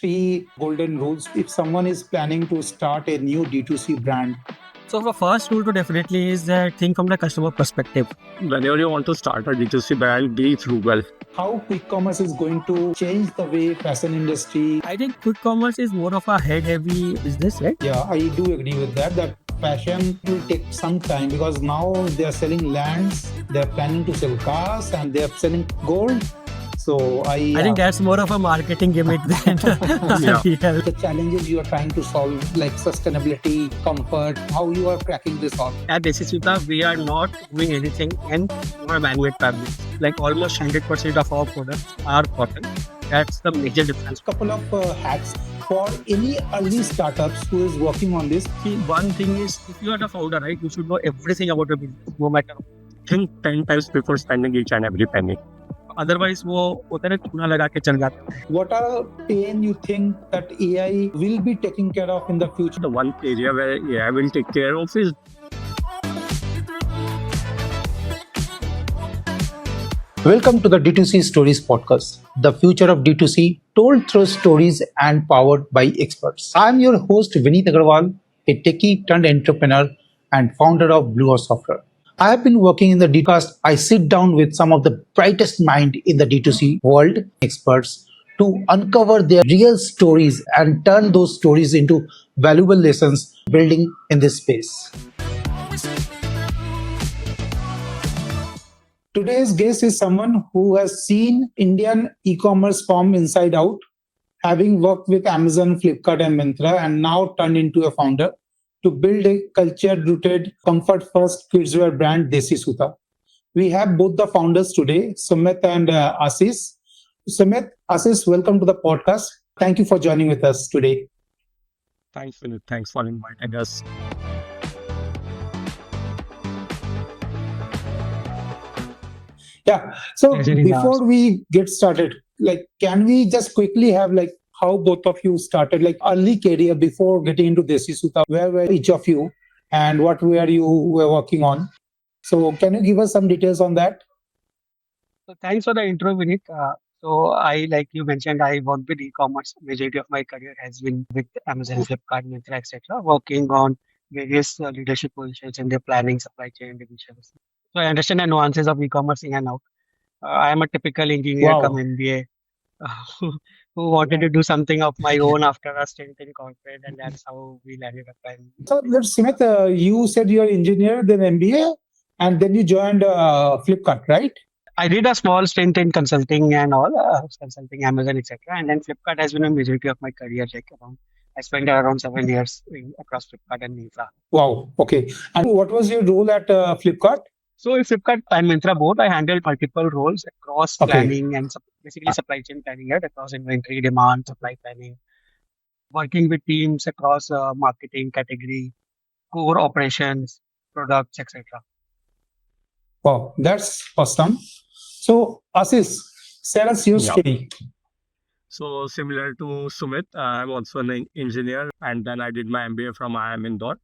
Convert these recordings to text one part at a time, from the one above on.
three golden rules if someone is planning to start a new D2C brand? So the first rule to definitely is that think from the customer perspective. Whenever you want to start a D2C brand, be frugal. How quick commerce is going to change the way fashion industry? I think quick commerce is more of a head-heavy business, right? Yeah, I do agree with that. That fashion will take some time because now they are selling lands, they are planning to sell cars, and they are selling gold. So I think that's more of a marketing gimmick than Yeah. real. the challenges you are trying to solve, like sustainability, comfort, how you are cracking this out. At Desi Soota, we are not doing anything in our man-made fabrics. Like almost 100% of our products are cotton. That's the major difference. Couple of hacks for any early startups who is working on this. See, one thing is, if you are a founder, right, you should know everything about your business, no matter. Think 10 times before spending each and every penny. Otherwise, वो होता है ना चूना लगा के चल जाता है. What are pain you think that AI will be taking care of in the future? The one area where AI will take care of is Welcome to the D2C Stories podcast, the future of D2C told through stories and powered by experts. I'm your host Vineet Agarwala, a techie turned entrepreneur and founder of Blue House Software. I have been working in the D2C. I sit down with some of the brightest minds in the D2C world, experts, to uncover their real stories and turn those stories into valuable lessons building in this space. Today's guest is someone who has seen Indian e-commerce from inside out, having worked with Amazon, Flipkart, and Myntra, and now turned into a founder to build a culture-rooted, comfort-first kidswear brand, Desi Soota. We have both the founders today, Sumit and Ashish. Sumit, Ashish, welcome to the podcast. Thank you for joining with us today. thanks, Vineet. Thanks for inviting us. Yeah. So Pleasure is before we get started, can we just quickly have how both of you started, early career before getting into Desi Soota? Where were each of you, and what were you were working on? So can you give us some details on that? So thanks for the intro, Vineet. So I, like you mentioned, I worked with e-commerce. Majority of my career has been with Amazon, Flipkart, Myntra, etc. Working on various leadership positions in the planning, supply chain divisions. So I understand the nuances of e-commerce in and out. I am a typical engineer come Wow. MBA who wanted to do something of my own after a stint in corporate, and that's how we landed up. And So let's Sumit, you said you're engineer, then MBA, and then you joined Flipkart, right? I did a small stint in consulting and all, consulting Amazon, etc. And then Flipkart has been a majority of my career. I spent around 7 years across Flipkart and Myntra. Wow. Okay. And what was your role at Flipkart? So in Flipkart and Myntra both, I handled multiple roles across Okay. planning and basically supply chain planning, right? Across inventory, demand, supply planning, working with teams across marketing, category, core operations, products, etc. Wow, that's awesome. So Ashish, share us your Yeah. story. So similar to Sumit, I'm also an engineer, and then I did my MBA from IIM Indore.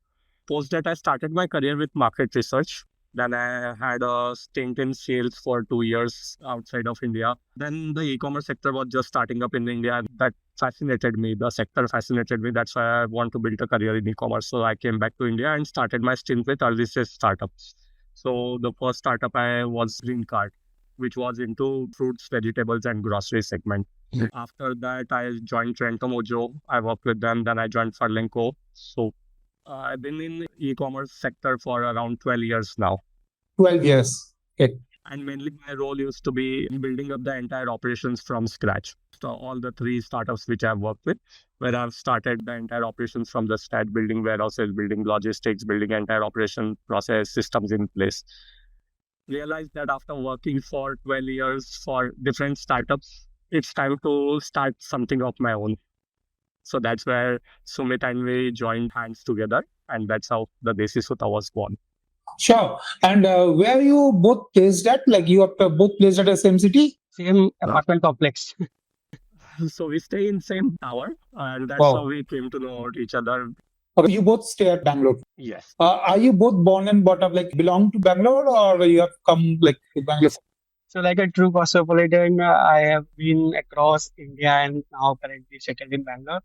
Post that, I started my career with market research. Then I had a stint in sales for 2 years outside of India. Then the e-commerce sector was just starting up in India. That fascinated me. The sector fascinated me. That's why I want to build a career in e-commerce. So I came back to India and started my stint with early stage startups. So the first startup I was Green Cart, which was into fruits, vegetables, and grocery segment. After that, I joined Trento Mojo. I worked with them. Then I joined Furlenco. So I've been in e-commerce sector for around 12 years now. 12 years. Okay. And mainly my role used to be in building up the entire operations from scratch. So all the three startups which I've worked with, where I've started the entire operations from the start, building warehouses, building logistics, building entire operation process systems in place. Realized that after working for 12 years for different startups, it's time to start something of my own. So that's where Sumit and we joined hands together, and that's how the Desi Soota was born. Sure. And where you both placed at? You are both placed at same city? Same apartment complex. So we stay in same tower, and that's Wow. how we came to know each other. Okay, you both stay at Bangalore. Yes. Are you both born and brought up, belong to Bangalore, or you have come to Bangalore? So, like a true cosmopolitan, I have been across India and now currently settled in Bangalore.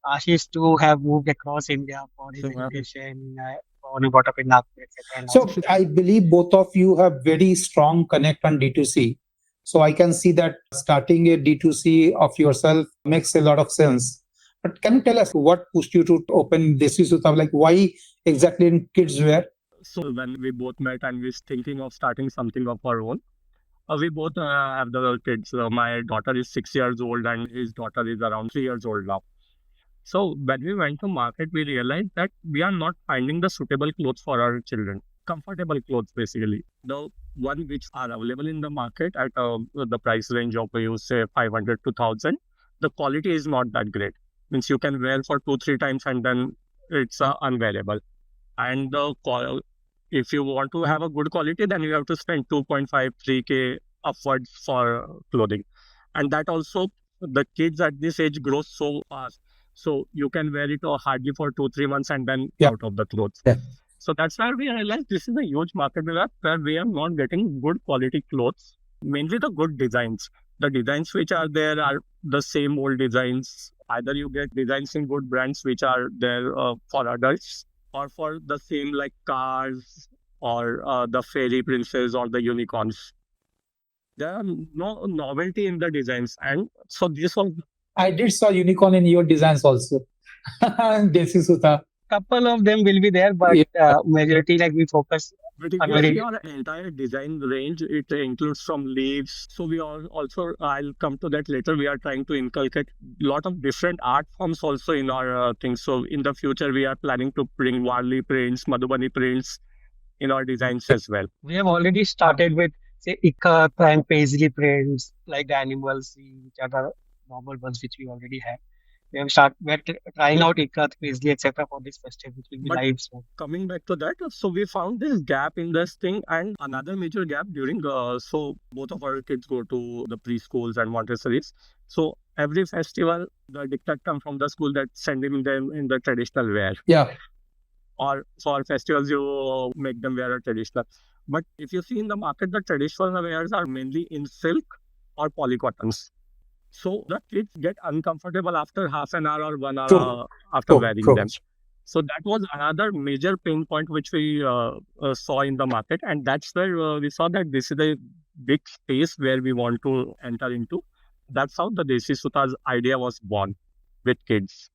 Ashish too have moved across India for his So, education, born and brought up in Nagpur, etc. And So also, I believe both of you have very strong connect on D2C. So I can see that starting a D2C of yourself makes a lot of sense. But can you tell us what pushed you to open Desi Soota? Like why exactly in kidswear? so when we both met and we was thinking of starting something of our own, we both have the kids. My daughter is 6 years old and his daughter is around 3 years old now. So when we went to market, we realized that we are not finding the suitable clothes for our children. Comfortable clothes, basically. The one which are available in the market at the price range of you say 500 to 1000, the quality is not that great. Means you can wear for 2 3 times and then it's unwearable. And if you want to have a good quality, then you have to spend 2.5 3K upwards for clothing. And that also, the kids at this age grow so fast. So you can wear it hardly for 2 3 months and then Yeah. out of the clothes. Yeah. So that's why we realized this is a huge market where we are not getting good quality clothes, mainly the good designs. The designs which are there are the same old designs. Either you get designs in good brands which are there for adults, or for the same like cars or the fairy princes or the unicorns. There are no novelty in the designs, and so this was I did saw unicorn in your designs also. Desi Soota. couple of them will be there, but Yeah. majority like we focus but if on you see very our entire design range, it includes from leaves. So we are also, I'll come to that later. We are trying to inculcate a lot of different art forms also in our things. So in the future, we are planning to bring Warli prints, Madhubani prints in our designs as well. we have already started with say ikat and paisley prints like the animals, which are the normal ones which we already have. We're trying out ikat, paisley, etc. for this festival, which will be But live soon. coming back to that, so we found this gap in this thing, and another major gap during. So both of our kids go to the preschools and Montessori's. So every festival, the diktat come from the school that sending them in the traditional wear, Yeah. or for festivals you make them wear a traditional. But if you see in the market, the traditional wears are mainly in silk or polycottons. So the kids get uncomfortable after half an hour or 1 hour True. after True. wearing True. them. So that was another major pain point which we saw in the market, and that's where we saw that this is a big space where we want to enter into. That's how the Desi Suta's idea was born with kids.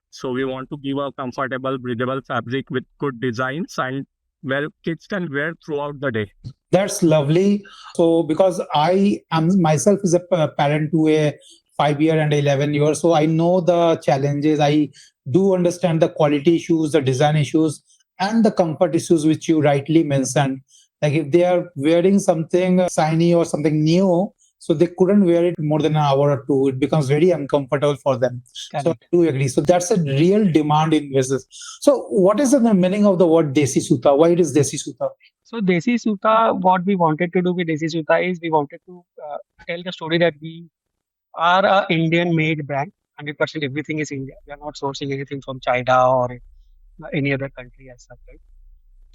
So we want to give a comfortable, breathable fabric with good designs and where kids can wear throughout the day. That's lovely. So, because I am myself is a parent to a 5 year and 11 year, so I know the challenges. I do understand the quality issues, the design issues, and the comfort issues which you rightly mentioned. Like if they are wearing something shiny or something new, so they couldn't wear it more than an hour or two. It becomes very uncomfortable for them. So I Correct. do agree. So that's a real demand in business. So what is the meaning of the word Desi Suta? Why it is Desi Suta? So Desi Soota, what we wanted to do with Desi Soota is we wanted to tell the story that we are a Indian-made brand. 100% everything is India. We are not sourcing anything from China or any other country as such. Right?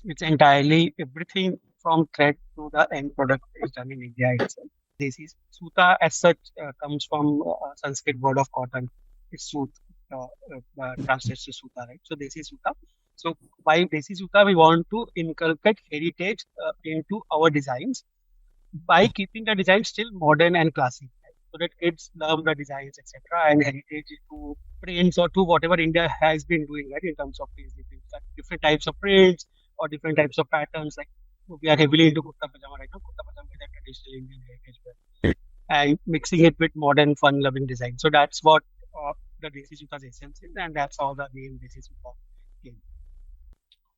It's entirely everything from thread to the end product is done in India itself. Desi Soota as such comes from Sanskrit word of cotton. It's Soot, translates to Soota, right? So Desi Soota. So by Desi Soota, we want to inculcate heritage into our designs by keeping the design still modern and classy, right? So that kids love the designs, etc., and heritage to prints or to whatever India has been doing, right, in terms of paisley prints, like different types of prints or different types of patterns. Like we are heavily into kurta pajama right now. Kurta pajama is a traditional Indian heritage wear, and mixing it with modern, fun-loving design. So that's what the Desi Suta's essence is, and that's how the name Desi Suta came.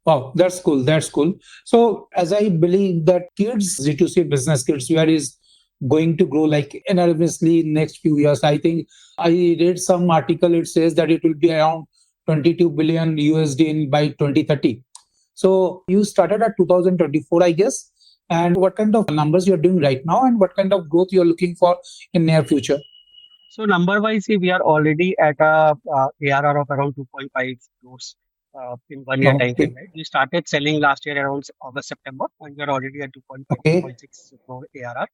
Wow, that's cool. That's cool. So, as I believe that kids D2C business kids where is going to grow like enormously in next few years. I think I read some article. It says that it will be around 22 billion USD in by 2030. So, you started at 2024, I guess. And what kind of numbers you're doing right now, and what kind of growth you're looking for in near future? So number wise, see, we are already at a ARR of around 2.5 crores in 1 year time frame. Okay. Right? We started selling last year around August, September, and we are already at 2.5, Okay. 2.6 crore ARR.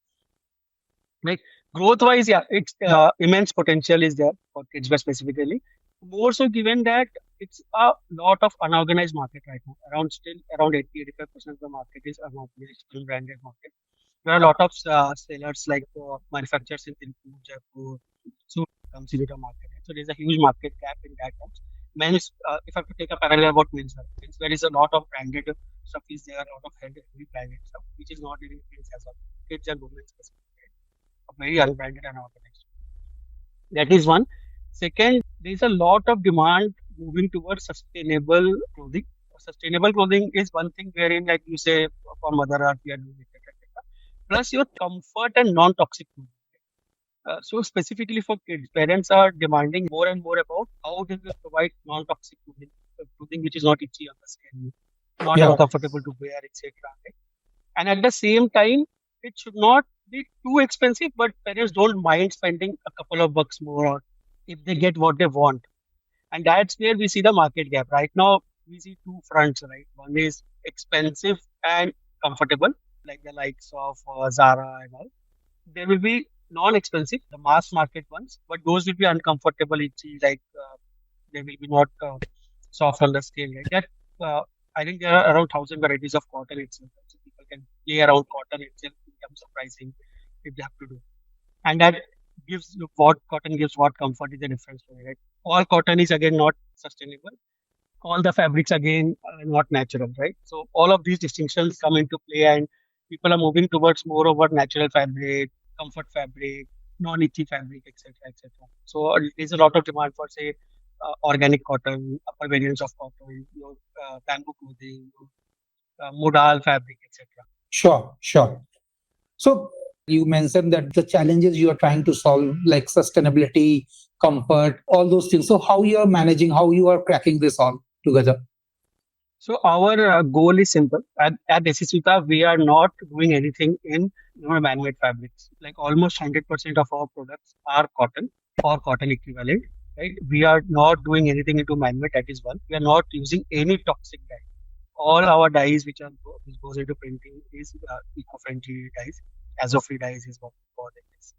Like growth wise, yeah, it's immense potential is there for Kidswear specifically. More so given that it's a lot of unorganized market right now. Around 80-85% of the market is unorganized, unbranded market. There are a lot of sellers like manufacturers in Tirupur, Jaipur, so comes into the market. Right? So there's a huge market gap in that terms. Men's, if I have to take a parallel about menswear is a lot of branded stuff is there, a lot of heavy branded stuff, which is not in kids as well. Kids and women specifically, very unbranded and organized. That is one. Second, there's a lot of demand moving towards sustainable clothing. Sustainable clothing is one thing wherein, like you say, for Mother Earth, we are doing it, etc. Plus your comfort and non-toxic clothing. So specifically for kids, parents are demanding more and more about how they will provide non-toxic clothing which is not itchy on the skin, not Yeah, uncomfortable to wear, etc. And at the same time, it should not be too expensive, but parents don't mind spending a couple of bucks more if they get what they want. And that's where we see the market gap. Right now, we see two fronts, right? One is expensive and comfortable, like the likes of Zara and all. There will be non-expensive, the mass market ones, but those will be uncomfortable, itchy, like they will be not soft on the skin. Right? That I think there are around 1,000 varieties of cotton itself. So people can play around cotton itself in terms of pricing if they have to do. And that gives what cotton gives what comfort is the difference. Right? All cotton is again not sustainable. All the fabrics again are not natural, right? So all of these distinctions come into play, and people are moving towards more over natural fabric, comfort fabric, non-itchy fabric, etc., etc. So there's a lot of demand for say organic cotton, upper variants of cotton, bamboo clothing, modal fabric, etc. sure, sure. So you mentioned that the challenges you are trying to solve, like sustainability, comfort, all those things. So how you are managing, how you are cracking this all together? So our goal is simple. At Desi Soota, we are not doing anything in man-made fabrics. Like almost 100% of our products are cotton or cotton equivalent. Right? We are not doing anything into man-made. That is one. We are not using any toxic dye. All our dyes which goes into printing is eco-friendly dyes. Azo-free dyes is what we call it. It's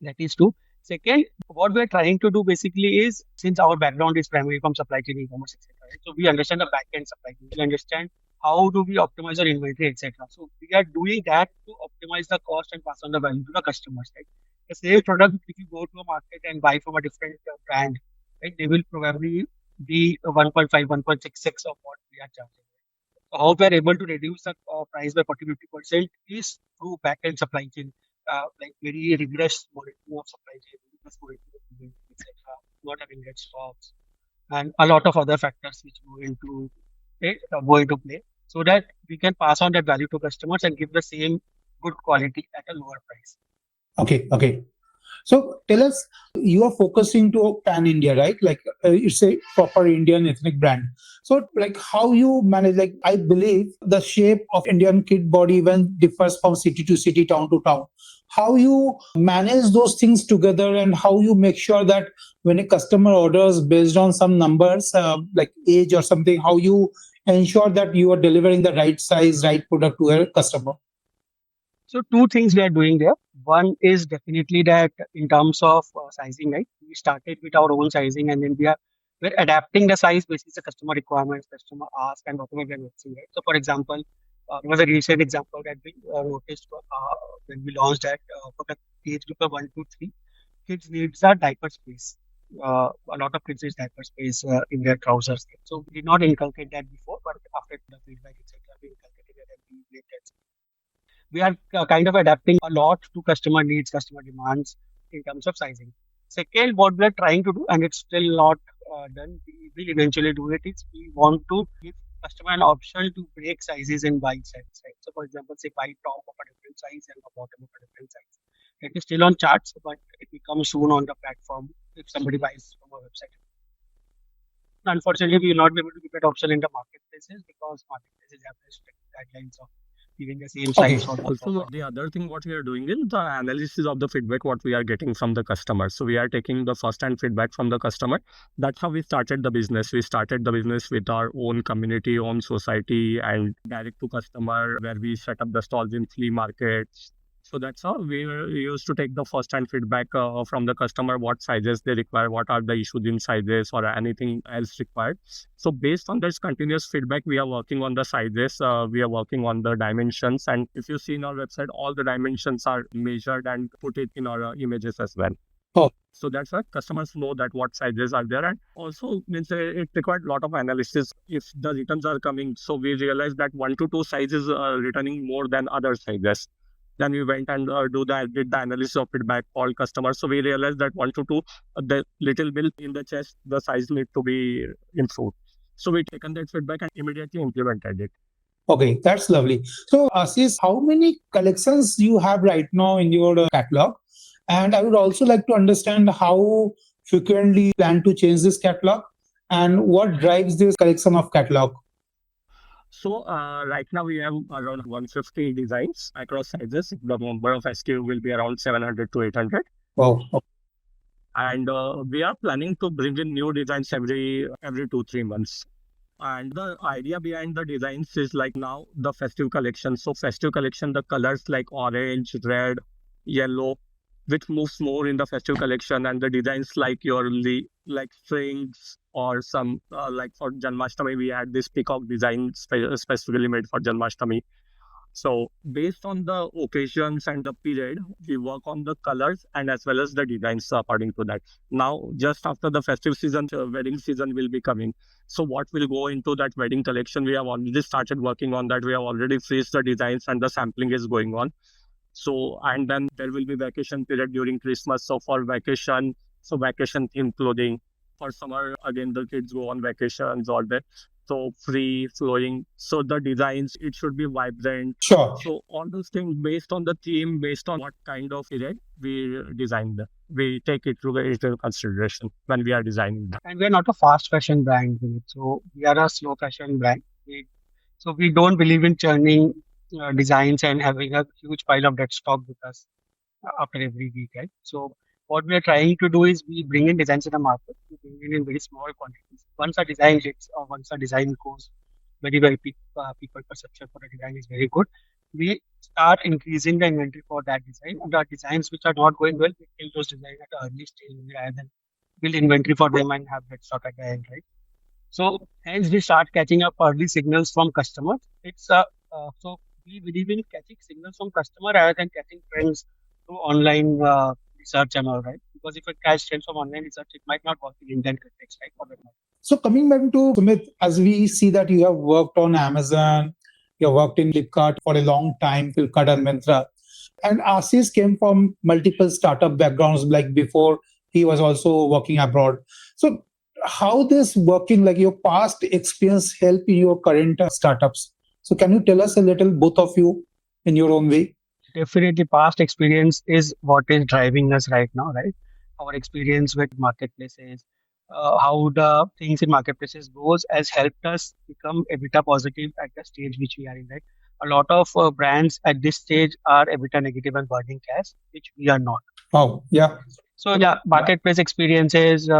that is two. Second, what we're trying to do basically is since our background is primarily from supply chain, e-commerce, etc. Right? So we understand the back end supply chain. We understand how do we optimize our inventory, etc. So we are doing that to optimize the cost and pass on the value to the customers. Right? The same product, if you go to a market and buy from a different brand, right, they will probably be 1.5, 1.66 of what we are charging. So how we are able to reduce the price by 40-50% is through back-end supply chain, like very rigorous monitoring of supply chain, rigorous monitoring of inventory, etc., not having red stocks, and a lot of other factors which go into play, so that we can pass on that value to customers and give the same good quality at a lower price. Okay, okay. So tell us, you are focusing to pan India, right? Like it's a proper Indian ethnic brand. So like how you manage, like I believe the shape of Indian kid body even differs from city to city, town to town. How you manage those things together and how you make sure that when a customer orders based on some numbers, like age or something, how you ensure that you are delivering the right size, right product to a customer? So two things we are doing there. One is definitely that in terms of sizing, right? We started with our own sizing, and then we're adapting the size based on the customer requirements, customer ask, and whatever we are noticing. Right? So, for example, there was a recent example that we noticed when we launched that for the age group of 1 to 3, kids needs a diaper space. A lot of kids need diaper space in their trousers. So we did not inculcate that before, but after the feedback, etc., we inculcated it and we made that we are kind of adapting a lot to customer needs, customer demands in terms of sizing. Second, what we are trying to do, and it's still not done, we will eventually do it, is we want to give customer an option to break sizes in bite size. Right? So, for example, say buy top of a different size and a bottom of a different size. It is still on charts, but it will come soon on the platform if somebody buys from our website. Unfortunately, we will not be able to give that option in the marketplaces because marketplaces have strict guidelines of giving the same Okay. size for the Also, the other thing what we are doing is the analysis of the feedback what we are getting from the customer. So we are taking the first-hand feedback from the customer. That's how we started the business. We started the business with our own community, own society, and direct to customer, where we set up the stalls in flea markets, So that's how we used to take the first-hand feedback from the customer, what sizes they require, what are the issues in sizes or anything else required. So based on this continuous feedback, we are working on the sizes, we are working on the dimensions. And if you see in our website, all the dimensions are measured and put it in our images as well. Oh. So that's why customers know that what sizes are there. And also means it required a lot of analysis if the returns are coming. So we realized that 1 to 2 sizes are returning more than other sizes. Then we went and did the analysis of feedback, called customers. So we realized that 1 to 2, the little bit in the chest, the size need to be improved. So we taken that feedback and immediately implemented it. Okay, that's lovely. So, Ashish, how many collections you have right now in your catalog? And I would also like to understand how frequently you plan to change this catalog and what drives this collection of catalog. So right now we have around 150 designs across sizes. The number of SKU will be around 700 to 800. Oh, And we are planning to bring in new designs every 2 3 months. And the idea behind the designs is like now the festive collection. So festive collection, the colors like orange, red, yellow, which moves more in the festive collection, and the designs like your like strings or some like for Janmashtami, we had this peacock design specifically made for Janmashtami. So based on the occasions and the period, we work on the colors and as well as the designs according to that. Now, just after the festive season, wedding season will be coming. So what will go into that wedding collection? We have already started working on that. We have already freezed the designs and the sampling is going on. So, and then there will be vacation period during Christmas. So for vacation, so vacation themed clothing. For summer, again, the kids go on vacations or that. So free flowing. So the designs, it should be vibrant. sure. So all those things based on the theme, based on what kind of period we design them. We take it into consideration when we are designing them. And we are not a fast fashion brand, Vineet. So we are a slow fashion brand. So we don't believe in churning designs and having a huge pile of dead stock with us after every week, right? So what we are trying to do is we bring in designs in the market, we bring it in very small quantities. Once a design hits or once a design goes very well, people perception for the design is very good. We start increasing the inventory for that design. And the designs which are not going well, we kill those designs at an early stage rather than build inventory for them and have that stock at the end, right? So hence we start catching up early signals from customers. So we believe in catching signals from customer rather than catching trends through online research and all, right? Because if it catch trends from online research, it might not work in Indian context, right? For that matter. So, coming back to Sumit, as we see that you have worked on Amazon, you have worked in Flipkart for a long time, Flipkart and Myntra. And Ashish came from multiple startup backgrounds, like before he was also working abroad. So, how this working, like your past experience, help in your current startups? So, can you tell us a little, both of you, in your own way? Definitely, past experience is what is driving us right now, right? Our experience with marketplaces, how the things in marketplaces goes has helped us become EBITDA positive at the stage which we are in, right? A lot of brands at this stage are EBITDA negative and burning cash, which we are not. Oh, yeah. So yeah, marketplace experiences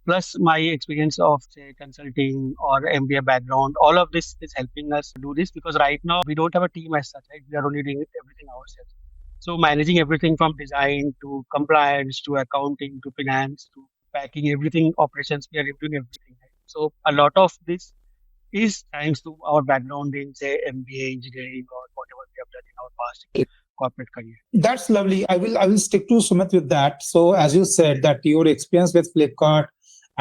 plus my experience of say consulting or MBA background, all of this is helping us do this because right now we don't have a team as such, right? We are only doing everything ourselves. So managing everything from design to compliance to accounting to finance to packing everything operations, we are doing everything. Right? So a lot of this is thanks to our background in say MBA engineering or whatever we have done in our past corporate career. That's lovely. I will stick to Sumit with that. So as you said that your experience with Flipkart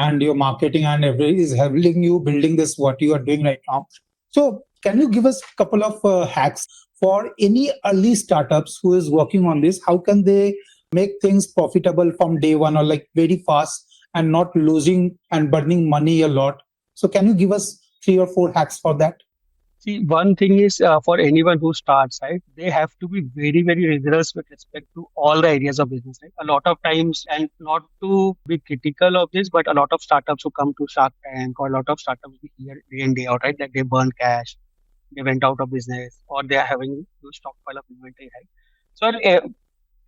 and your marketing and everything is helping you building this what you are doing right now. So can you give us a couple of hacks for any early startups who is working on this? How can they make things profitable from day one or like very fast and not losing and burning money a lot? So can you give us 3 or 4 hacks for that? See, one thing is for anyone who starts, right, they have to be very, very rigorous with respect to all the areas of business, right? A lot of times, and not to be critical of this, but a lot of startups who come to Shark Tank or a lot of startups we hear day in, day out, right, that they burn cash, they went out of business, or they are having huge stockpile of inventory, right? So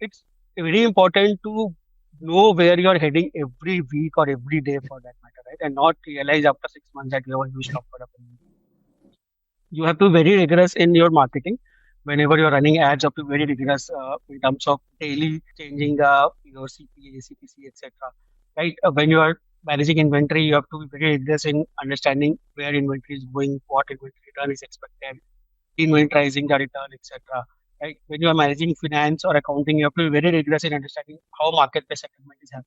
it's very important to know where you're heading every week or every day for that matter, right? And not realize after 6 months that you have a huge stockpile of inventory. You have to be very rigorous in your marketing. Whenever you're running ads, you have to be very rigorous in terms of daily changing your CPA, CPC, etc. Right? When you are managing inventory, you have to be very rigorous in understanding where inventory is going, what inventory return is expected, inventorizing the return, etc. Right? When you are managing finance or accounting, you have to be very rigorous in understanding how marketplace settlement is happening,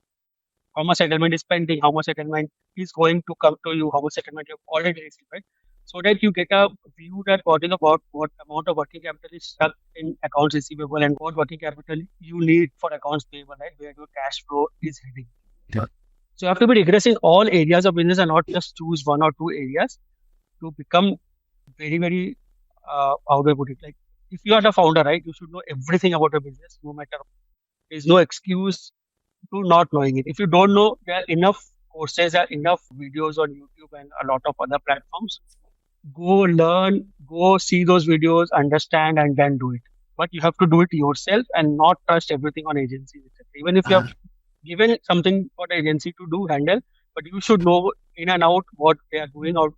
how much settlement is pending, how much settlement is going to come to you, how much settlement you've already received, right? So that you get a view that what is about what amount of working capital is stuck in accounts receivable and what working capital you need for accounts payable, right? Where your cash flow is heading. Yeah. So you have to be rigorous in all areas of business and not just choose one or two areas to become very, very how do I put it? Like if you are the founder, right, you should know everything about your business, no matter. There's no excuse to not knowing it. If you don't know, there are enough courses, there are enough videos on YouTube and a lot of other platforms. Go learn, go see those videos, understand, and then do it. But you have to do it yourself and not trust everything on agencies, etc. Even if you have given something for the agency to do handle, but you should know in and out what they are doing. Or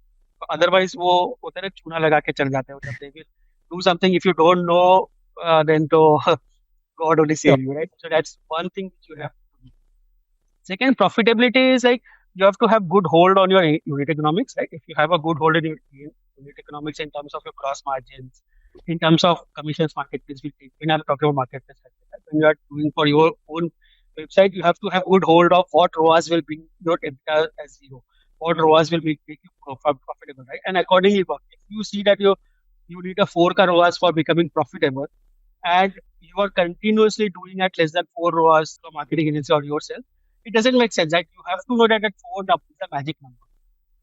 otherwise, वो होता है ना चूना लगा के चल जाते हो जब they will do something. If you don't know, then to God only Sure. save you, right? So that's one thing which you have to do. Second, profitability is like you have to have good hold on your unit economics, right? If you have a good hold in your unit economics in terms of your gross margins, in terms of commissions, marketplace will take. When I'm talking about marketplace, right? When you are doing for your own website, you have to have good hold of what ROAS will bring your EBITDA as zero, what ROAS will make you profitable, right? And accordingly, work. If you see that you need a 4 ROAS for becoming profitable, and you are continuously doing at less than 4 ROAS for marketing agency or yourself, it doesn't make sense. Right? You have to know that that 4 is the magic number.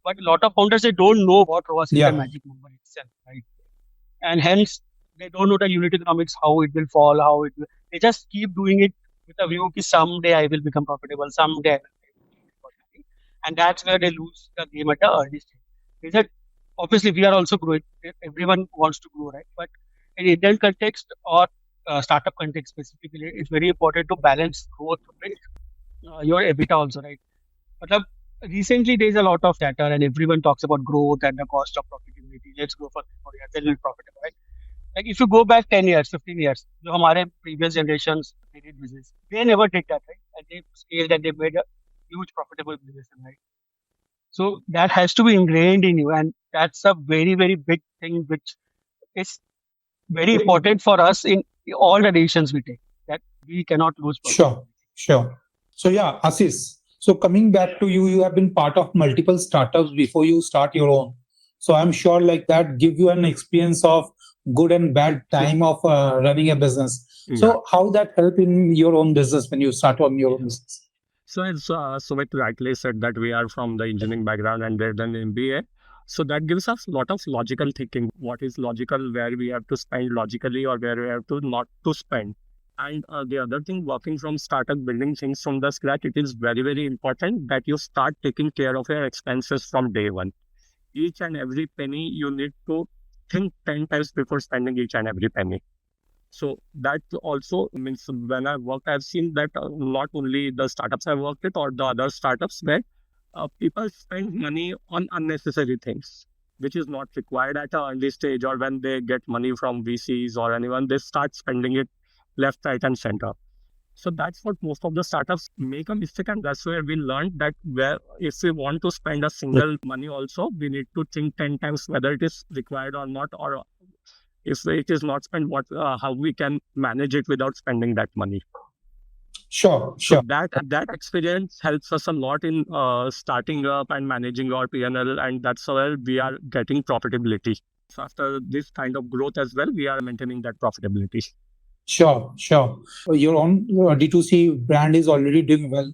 But a lot of founders they don't know what ROAS is the Yeah. magic number itself, right? And hence they don't know the unit economics, how it will fall, how it will. They just keep doing it with a view that someday I will become profitable, someday I will become profitable. And that's where they lose the game at the early stage. Is that obviously we are also growing. Everyone wants to grow, right? But in Indian context or startup context specifically, it's very important to balance growth with your EBITDA also, right? But recently there's a lot of chatter and everyone talks about growth and the cost of profitability. Let's grow for 3 4 years, then we'll be profitable, right? Like if you go back 10 years, 15 years, जो हमारे previous generations they did business, they never did that, right? And they scaled and they made a huge profitable business, right? So that has to be ingrained in you, and that's a very, very big thing which is very important for us in all the decisions we take. That we cannot lose Sure. profitability. Sure. So yeah, Ashish. So coming back to you, you have been part of multiple startups before you start your own. So I'm sure like that give you an experience of good and bad time of running a business. Yeah. So how that help in your own business when you start on your own business? So as Sumit rightly said that we are from the engineering background and they've done MBA. So that gives us a lot of logical thinking. What is logical, where we have to spend logically or where we have to not to spend. And the other thing, working from startup, building things from the scratch, it is very, very important that you start taking care of your expenses from day one. Each and every penny, you need to think 10 times before spending each and every penny. So that also means when I work, I've seen that not only the startups I worked with or the other startups where people spend money on unnecessary things, which is not required at an early stage, or when they get money from VCs or anyone, they start spending it left, right, and center. So that's what most of the startups make a mistake, and that's where we learned that where if we want to spend a single money also, we need to think 10 times whether it is required or not, or if it is not spent, what how we can manage it without spending that money. Sure. So Sure. that experience helps us a lot in starting up and managing our P&L, and that's where we are getting profitability. So after this kind of growth as well, we are maintaining that profitability. Sure, sure. Your own D2C brand is already doing well.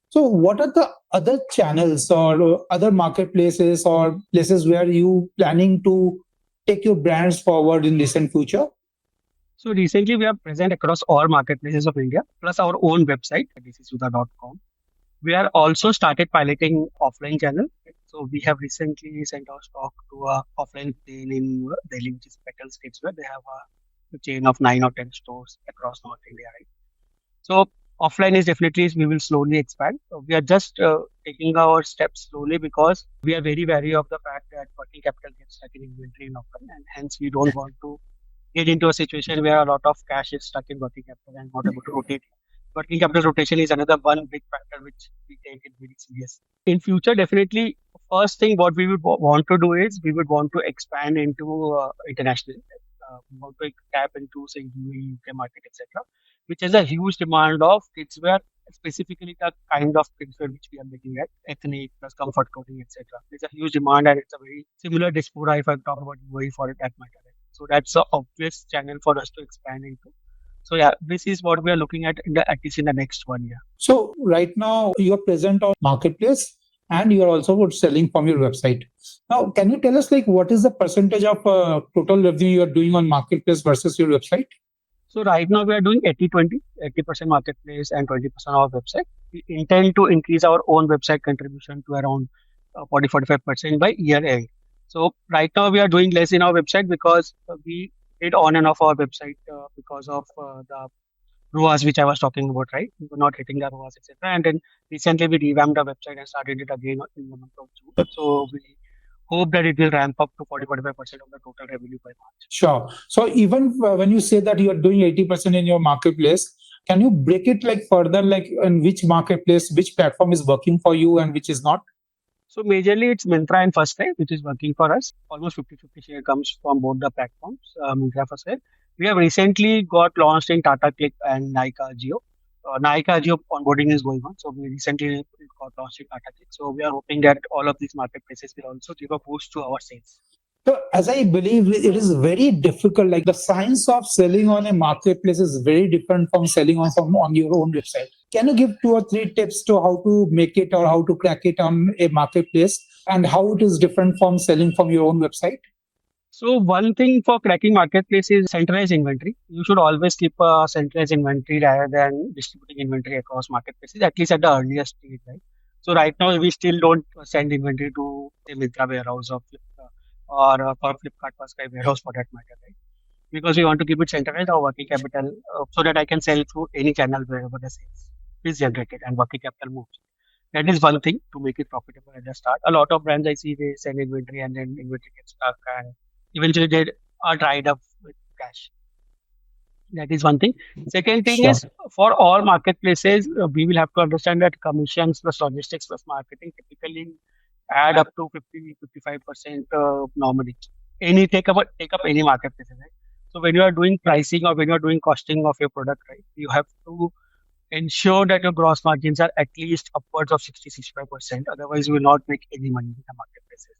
So, what are the other channels or other marketplaces or places where you planning to take your brands forward in recent future? So recently we are present across all marketplaces of India, plus our own website, desisoota.com. We are also started piloting offline channel. So we have recently sent our stock to a offline chain in Delhi, which is Petals Kidswear. They have a chain of 9 or 10 stores across North India, right? So offline is definitely we will slowly expand. So we are just taking our steps slowly because we are very wary of the fact that working capital gets stuck in inventory in offline, and hence we don't want to get into a situation where a lot of cash is stuck in working capital and not able to rotate. Working capital rotation is another one big factor which we take it very serious. In future, definitely, first thing what we would want to do is we would want to expand into international. We want to tap into say UAE, UK market, etc., which has a huge demand of kidswear, specifically the kind of kidswear which we are looking at, ethnic plus comfort clothing, etc. There's a huge demand and it's a very similar diaspora if I talk about UAE for that matter. Right? So that's an obvious channel for us to expand into. So yeah, this is what we are looking at at least in the next 1 year. So right now you're present on marketplace and you're also selling from your website. Now, can you tell us like what is the percentage of total revenue you're doing on marketplace versus your website? So right now we are doing 80-20, 80% marketplace and 20% our website. We intend to increase our own website contribution to around 40-45% by year end. So right now we are doing less in our website because we did on and off our website because of the ROAS which I was talking about, right? We were not hitting the ROAS, etc. And then recently we revamped our website and started it again in the month of June. So we hope that it will ramp up to 40-45% of the total revenue by March. Sure. So even when you say that you are doing 80% in your marketplace, can you break it like further, like in which marketplace, which platform is working for you and which is not? So majorly it's Myntra and Firstlight, which is working for us. Almost 50-50 share comes from both the platforms, Myntra, Firstlight. We have recently got launched in Tata Click and Nykaa Geo. Nykaa Geo onboarding is going on. So we recently got launched in Tata Click. So we are hoping that all of these marketplaces will also give a boost to our sales. So, as I believe, it is very difficult. Like the science of selling on a marketplace is very different from selling on your own website. Can you give 2 or 3 tips to how to make it or how to crack it on a marketplace and how it is different from selling from your own website? So one thing for cracking marketplace is centralized inventory. You should always keep a centralized inventory rather than distributing inventory across marketplaces, at least at the earliest stage, right? So right now we still don't send inventory to a Myntra warehouse or for Flipkart Firstlight warehouse for that matter, right? Because we want to keep it centralized or working capital so that I can sell through any channel wherever the sales is generated and working capital moves. That is one thing to make it profitable at the start. A lot of brands I see they send inventory and then inventory gets stuck and eventually they are dried up with cash. That is one thing. Second thing Sure. is for all marketplaces, we will have to understand that commissions plus logistics plus marketing typically add up to 50-55% normally. Take up any marketplace, right? So when you are doing pricing or when you are doing costing of your product, right, you have to ensure that your gross margins are at least upwards of 60-65%. Otherwise, you will not make any money in the marketplaces.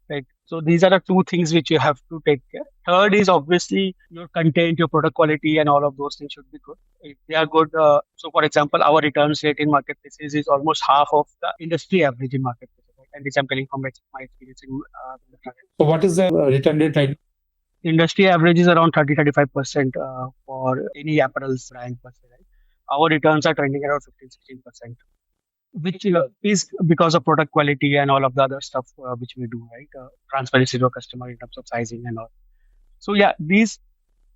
Right. So these are the two things which you have to take care. Third is obviously your content, your product quality, and all of those things should be good. If they are good, so for example, our returns rate in marketplaces is almost half of the industry average in marketplaces. Right? And this I'm telling from my experience in the market. So, what is the return rate right? Industry average is around 30-35% for any apparel brand per se. Right? Our returns are trending around 15-16%, which is because of product quality and all of the other stuff which we do, right? Transparency to a customer in terms of sizing and all. So yeah, these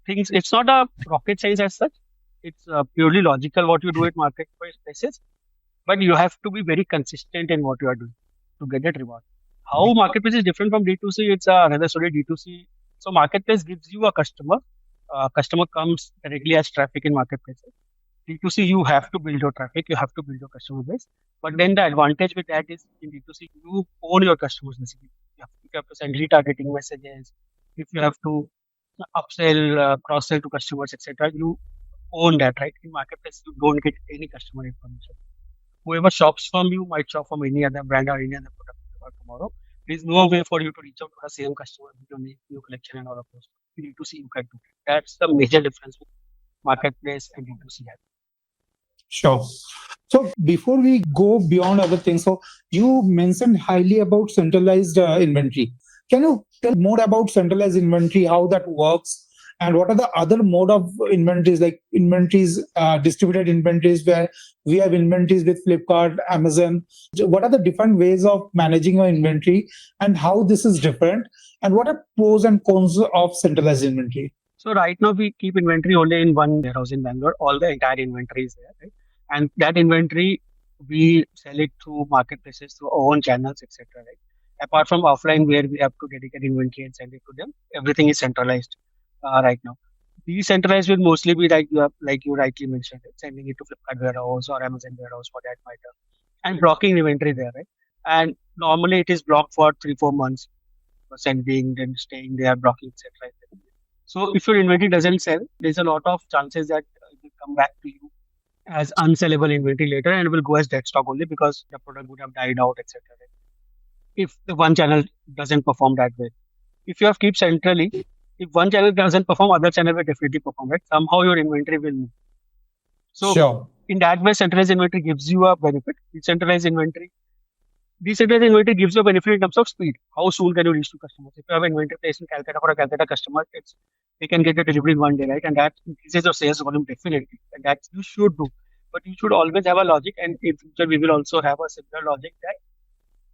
things, it's not a rocket science as such. It's purely logical what you do at marketplaces, but you have to be very consistent in what you are doing to get that reward. How marketplace is different from D2C, it's another story. D2C, so marketplace gives you a customer. Customer comes directly as traffic in marketplaces. D2C, you have to build your traffic, you have to build your customer base. But then the advantage with that is in D2C, you own your customers basically. You have to send retargeting messages. If you have to upsell, cross sell to customers, etc., you own that, right? In marketplace, you don't get any customer information. Whoever shops from you might shop from any other brand or any other product tomorrow. There is no way for you to reach out to the same customer with your new collection and all of those. D2C, you can do. That's the major difference with marketplace and D2C. Sure. So before we go beyond other things, so you mentioned highly about centralized inventory. Can you tell more about centralized inventory, how that works, and what are the other mode of inventories, like inventories, distributed inventories, where we have inventories with Flipkart, Amazon. What are the different ways of managing your inventory, and how this is different, and what are pros and cons of centralized inventory? So right now we keep inventory only in one warehouse in Bangalore. All the entire inventory is there, right? And that inventory we sell it through marketplaces, through our own channels, etc. Right? Apart from offline where we have to dedicate inventory and send it to them, everything is centralized. right now. Decentralized will mostly be like you rightly mentioned, right? Sending it to Flipkart warehouse or Amazon warehouse for that matter, and blocking inventory there, right? And normally it is blocked for 3-4 months, sending, then staying there, blocking, etc. So if your inventory doesn't sell, there's a lot of chances that it will come back to you as unsellable inventory later and will go as dead stock only because the product would have died out, etc. If the one channel doesn't perform that way. If you have keep centrally, if one channel doesn't perform, other channel will definitely perform, right? Somehow your inventory will move. So Sure. in that way, centralized inventory gives you a benefit. Decentralized inventory gives you a benefit in terms of speed. How soon can you reach to customers? If you have inventory placed in Calcutta for a Calcutta customer, they can get the delivery in one day, right? And that increases your sales volume definitely. And that you should do. But you should always have a logic, and in future we will also have a similar logic that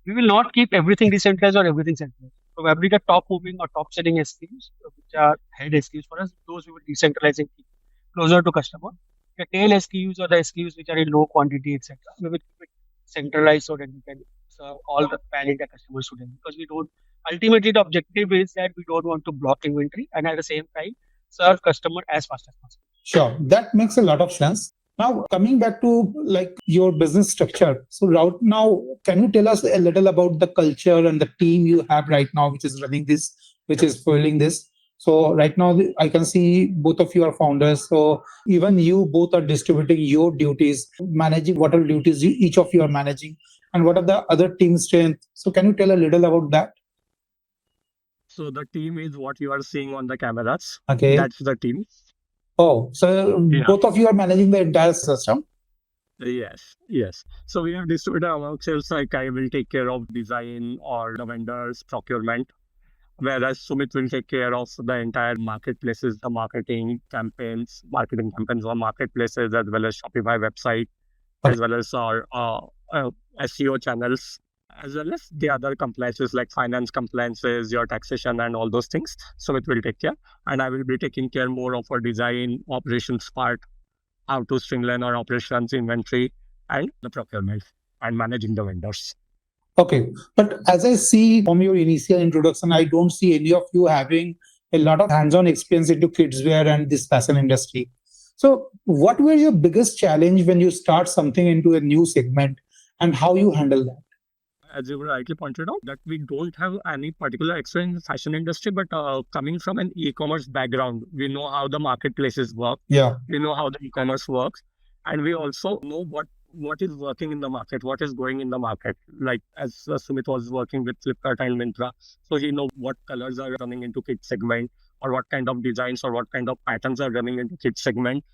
we will not keep everything decentralized or everything centralized. Probably the top moving or top selling SKUs, which are head SKUs for us, those we will decentralize and keep closer to customer. The tail SKUs or the SKUs which are in low quantity, etc., we will keep it centralized so that we can serve all the pan India customers to them. Because we don't, ultimately, the objective is that we don't want to block inventory and at the same time serve customer as fast as possible. Sure, that makes a lot of sense. Now, coming back to like your business structure. So, right now, can you tell us a little about the culture and the team you have right now, which is running this, which is fueling this? So, right now, I can see both of you are founders. So, even you both are distributing your duties, managing what are duties each of you are managing, and what are the other team strengths. So, can you tell a little about that? So the team is what you are seeing on the cameras. Okay. That's the team. Oh, so Yeah. both of you are managing the entire system. Yes, yes. So we have distributed among sales, like I will take care of design or the vendors, procurement, whereas Sumit will take care of the entire marketplaces, the marketing campaigns on marketplaces, as well as Shopify website, as well as our SEO channels, as well as the other compliances like finance compliances, your taxation, and all those things. Sumit will take care, and I will be taking care more of our design operations part, how to streamline our operations, inventory, and the procurement, and managing the vendors. Okay. But as I see from your initial introduction, I don't see any of you having a lot of hands-on experience into kidswear and this fashion industry. So what were your biggest challenge when you start something into a new segment and how you handle that? As you rightly pointed out, that we don't have any particular experience in the fashion industry, but coming from an e-commerce background, we know how the marketplaces work. Yeah. We know how the e-commerce works, and we also know what is working in the market, what is going in the market. Like as Sumit was working with Flipkart and Myntra, so he know what colors are running into kids segment, or what kind of designs or what kind of patterns are running into kids segment.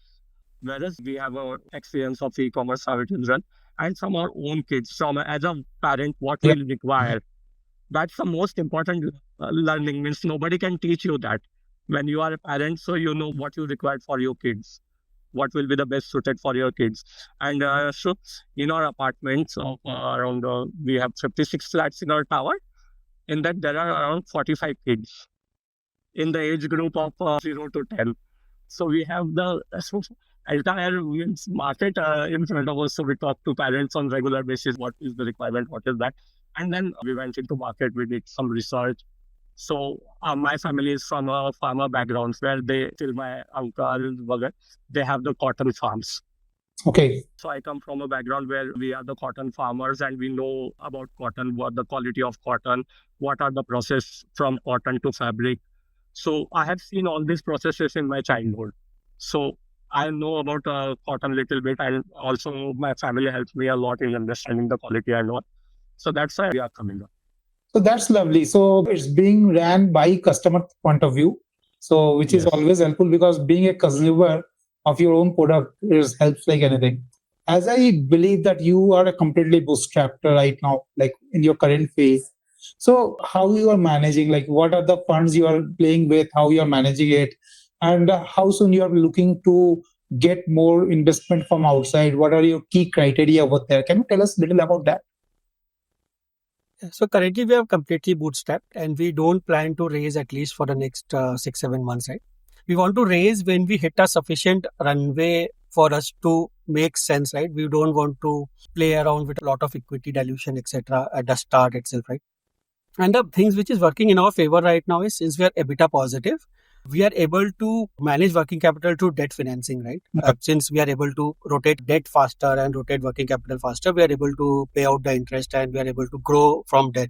Whereas we have our experience of e-commerce, how it is run, and from our own kids, from as a parent, what Yeah. we require. That's the most important learning. Means nobody can teach you that. When you are a parent, so you know what you require for your kids, what will be the best suited for your kids. And so in our apartments of around, we have 56 flats in our tower. In that, there are around 45 kids in the age group of 0 to 10. So we have the entire market in front of us. So we talk to parents on regular basis. What is the requirement? What is that? And then we went into market. We did some research. So my family is from a farmer background where till my uncle, they have the cotton farms. Okay. So I come from a background where we are the cotton farmers and we know about cotton, what the quality of cotton, what are the process from cotton to fabric. So I have seen all these processes in my childhood. So I know about cotton a little bit, and also my family helped me a lot in understanding the quality and all. So that's why we are coming up. So that's lovely. So it's being ran by customer point of view. So which is Yes. always helpful because being a consumer of your own product is helps like anything. As I believe that you are a completely bootstrapped right now, like in your current phase. So how you are managing, like what are the funds you are playing with, how you are managing it, and how soon you are looking to get more investment from outside? What are your key criteria over there? Can you tell us a little about that? So currently we have completely bootstrapped and we don't plan to raise at least for the next 6-7 months, right? We want to raise when we hit a sufficient runway for us to make sense, right? We don't want to play around with a lot of equity dilution, etc. at the start itself, right? And the things which is working in our favor right now is since we are EBITDA positive, we are able to manage working capital through debt financing, right? Since we are able to rotate debt faster and rotate working capital faster, we are able to pay out the interest and we are able to grow from debt.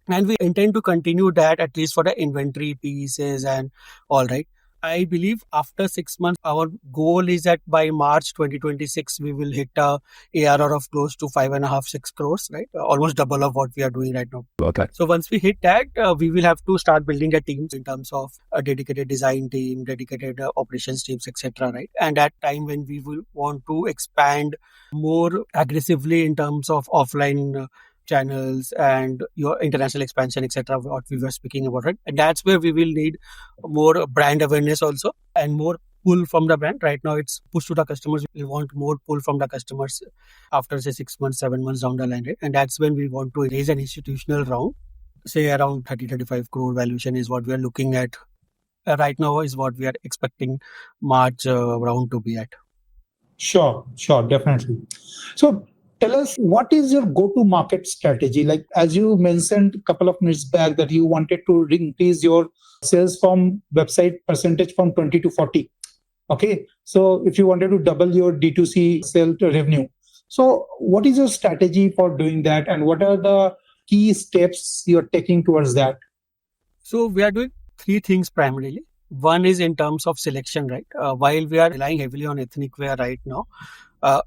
And we intend to continue that at least for the inventory pieces and all, right? I believe after 6 months, our goal is that by March 2026, we will hit a ARR of close to 5.5-6 crores, right? Almost double of what we are doing right now. Okay. So once we hit that, we will have to start building a team in terms of a dedicated design team, dedicated operations teams, etc. Right? And at time when we will want to expand more aggressively in terms of offline channels and your international expansion, etc. What we were speaking about, right? And that's where we will need more brand awareness also and more pull from the brand. Right now, it's push to the customers. We want more pull from the customers after say 6 months, 7 months down the line, right? And that's when we want to raise an institutional round. Say around 30-35 crore valuation is what we are looking at right now. Is what we are expecting March round to be at. Sure, definitely. So tell us, what is your go-to-market strategy? Like, as you mentioned a couple of minutes back, that you wanted to increase your sales from website percentage from 20 to 40. Okay, so if you wanted to double your D2C sales revenue, so what is your strategy for doing that, and what are the key steps you're taking towards that? So we are doing three things primarily. One is in terms of selection, right? While we are relying heavily on ethnic wear right now,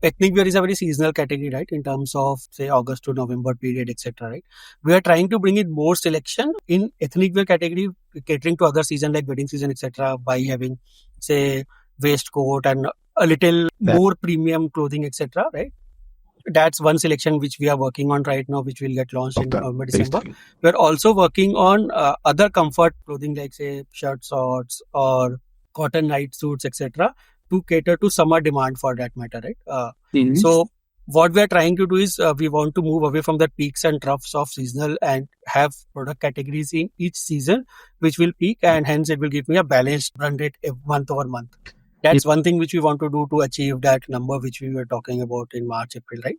ethnic wear is a very seasonal category, right? In terms of say August to November period, etc. Right? We are trying to bring in more selection in ethnic wear category, catering to other season like wedding season, etc. By having say waistcoat and a little more premium clothing, etc. Right? That's one selection which we are working on right now, which will get launched in November, December. We're also working on other comfort clothing like say shirt shorts or cotton night suits, etc. to cater to summer demand for that matter, right? So what we are trying to do is we want to move away from the peaks and troughs of seasonal and have product categories in each season which will peak, and hence it will give me a balanced run rate month over month. That's one thing which we want to do to achieve that number which we were talking about in March, April, right?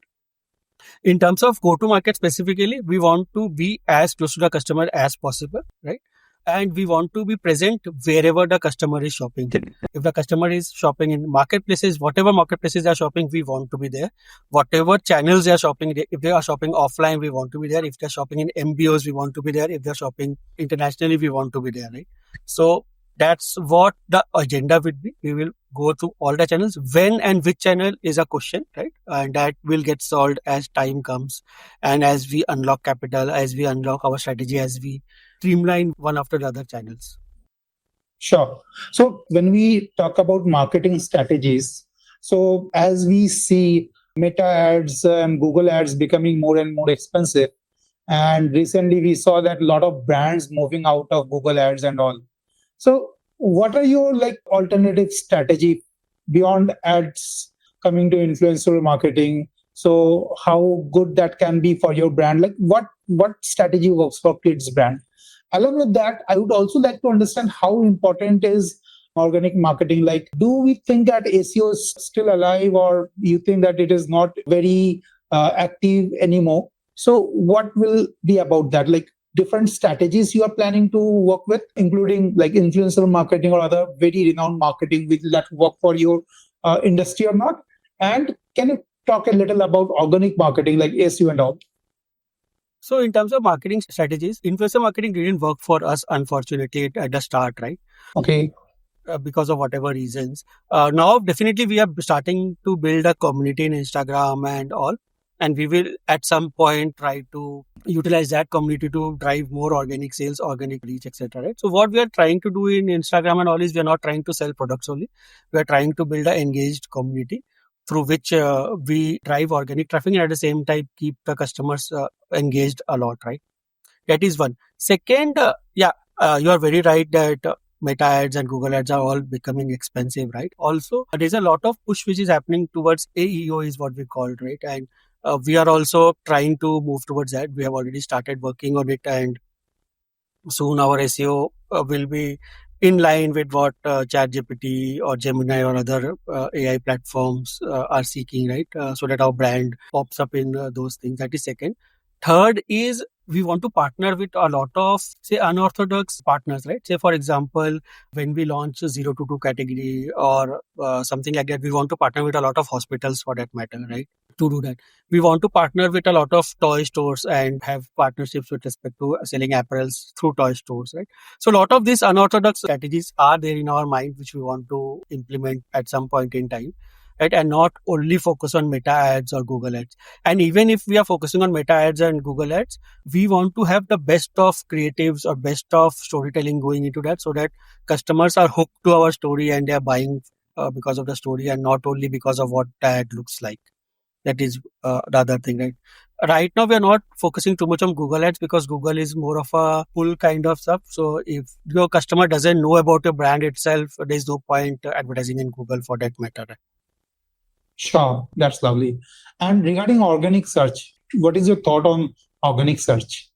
In terms of go-to-market specifically, we want to be as close to the customer as possible, right? And we want to be present wherever the customer is shopping. If the customer is shopping in marketplaces, whatever marketplaces they are shopping, we want to be there. Whatever channels they are shopping, if they are shopping offline, we want to be there. If they're shopping in MBOs, we want to be there. If they're shopping internationally, we want to be there, right? So that's what the agenda would be. We will go through all the channels. When and which channel is a question, right? And that will get solved as time comes and as we unlock capital, as we unlock our strategy, as we streamline one after the other channels. Sure. So when we talk about marketing strategies, so as we see Meta ads and Google ads becoming more and more expensive, and recently we saw that a lot of brands moving out of Google ads and all. So what are your like alternative strategy beyond ads coming to influencer marketing? So how good that can be for your brand? Like what strategy works for kids brand? Along with that, I would also like to understand how important is organic marketing. Like, do we think that SEO is still alive, or you think that it is not very active anymore? So what will be about that? Like different strategies you are planning to work with, including like influencer marketing or other very renowned marketing, will that work for your industry or not? And can you talk a little about organic marketing like SEO and all? So in terms of marketing strategies, influencer marketing didn't work for us, unfortunately, at the start, right? Okay. Because of whatever reasons. Now, definitely, we are starting to build a community in Instagram and all. And we will at some point try to utilize that community to drive more organic sales, organic reach, etc. Right? So what we are trying to do in Instagram and all is we are not trying to sell products only. We are trying to build an engaged community through which we drive organic traffic and at the same time keep the customers engaged a lot, right? That is one. Second, you are very right that Meta ads and Google ads are all becoming expensive, right? Also, there's a lot of push which is happening towards AEO is what we call, right? And we are also trying to move towards that. We have already started working on it, and soon our SEO will be in line with what ChatGPT or Gemini or other AI platforms are seeking, right? So that our brand pops up in those things. That is second. Third is we want to partner with a lot of, say, unorthodox partners, right? Say, for example, when we launch a 0 to 2 category or something like that, we want to partner with a lot of hospitals for that matter, right? To do that, we want to partner with a lot of toy stores and have partnerships with respect to selling apparels through toy stores, right? So a lot of these unorthodox strategies are there in our mind, which we want to implement at some point in time, right? And not only focus on Meta ads or Google ads. And even if we are focusing on Meta ads and Google ads, we want to have the best of creatives or best of storytelling going into that, so that customers are hooked to our story and they are buying because of the story and not only because of what the ad looks like. That is the other thing, right? Right now, we are not focusing too much on Google ads because Google is more of a pull kind of stuff. So if your customer doesn't know about your brand itself, there's no point advertising in Google for that matter. Sure, that's lovely. And regarding organic search, what is your thought on organic search?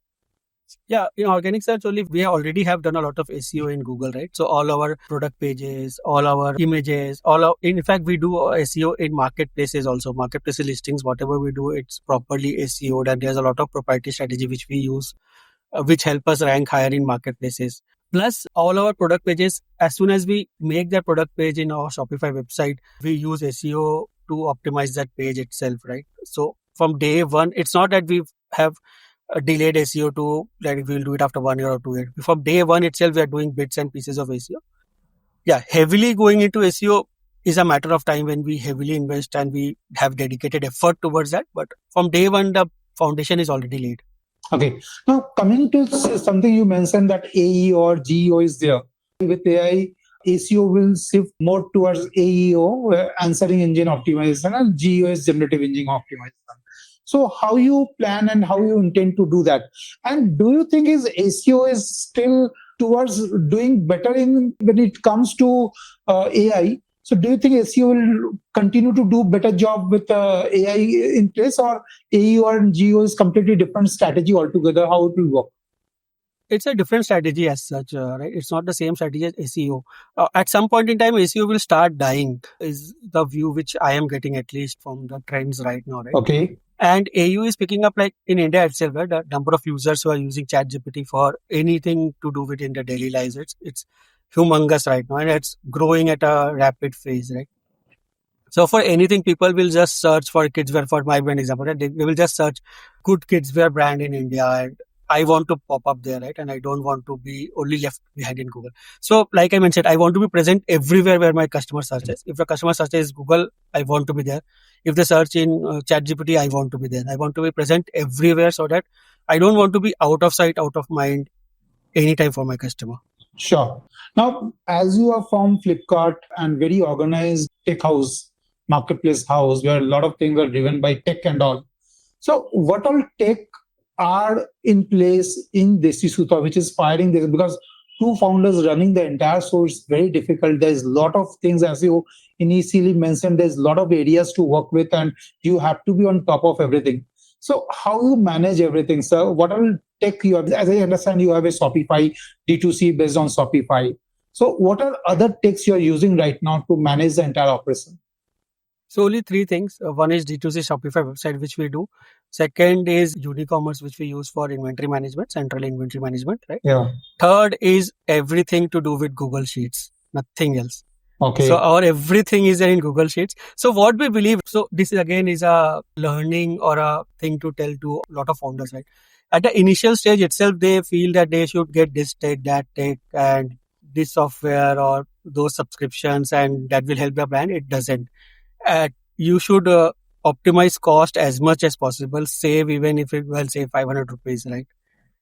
Yeah, in organic search only, we already have done a lot of SEO in Google, right? So all our product pages, all our images, in fact, we do SEO in marketplaces also. Marketplace listings, whatever we do, it's properly SEO'd, and there's a lot of proprietary strategy which we use, which help us rank higher in marketplaces. Plus, all our product pages, as soon as we make that product page in our Shopify website, we use SEO to optimize that page itself, right? So from day one, it's not that we have a delayed SEO to like we'll do it after 1 year or 2 years. From day one itself, we are doing bits and pieces of SEO. Yeah, heavily going into SEO is a matter of time when we heavily invest and we have dedicated effort towards that. But from day one, the foundation is already laid. Okay. Now, coming to something you mentioned that AE or GEO is there. With AI, ACO will shift more towards AEO, answering engine optimization, and GEO is generative engine optimization. So, how you plan and how you intend to do that? And do you think is ACO is still towards doing better in when it comes to AI? So, do you think ACO will continue to do better job with AI in place, or AEO and GEO is completely different strategy altogether? How it will work? It's a different strategy as such, right? It's not the same strategy as SEO. At some point in time, SEO will start dying, is the view which I am getting, at least from the trends right now, right? Okay. And AU is picking up, like in India itself, right? The number of users who are using ChatGPT for anything to do with in their daily lives, it's humongous right now, and it's growing at a rapid phase, right? So for anything, people will just search for Kidswear. For my brand example, right? They will just search good Kidswear brand in India, and I want to pop up there, right? And I don't want to be only left behind in Google. So like I mentioned, I want to be present everywhere where my customer searches. If the customer searches Google, I want to be there. If they search in ChatGPT, I want to be there. I want to be present everywhere so that I don't want to be out of sight, out of mind anytime for my customer. Sure. Now, as you are from Flipkart and very organized tech house, marketplace house, where a lot of things are driven by tech and all. So, what all tech are in place in Desi Soota, which is firing this? Because two founders running the entire source is very difficult. There's a lot of things, as you initially mentioned, there's a lot of areas to work with, and you have to be on top of everything. So, how you manage everything, sir? What all tech you have? As I understand, you have a Shopify D2C based on Shopify. So, what are other techs you are using right now to manage the entire operation? So only three things. One is D2C Shopify website, which we do. Second is eCommerce, which we use for inventory management, central inventory management, right? Yeah. Third is everything to do with Google Sheets, nothing else. Okay. So our everything is there in Google Sheets. So what we believe, so this again is a learning or a thing to tell to a lot of founders, right? At the initial stage itself, they feel that they should get this tech, that tech, and this software or those subscriptions, and that will help their brand. It doesn't. You should optimize cost as much as possible, save even if it will save 500 rupees, right?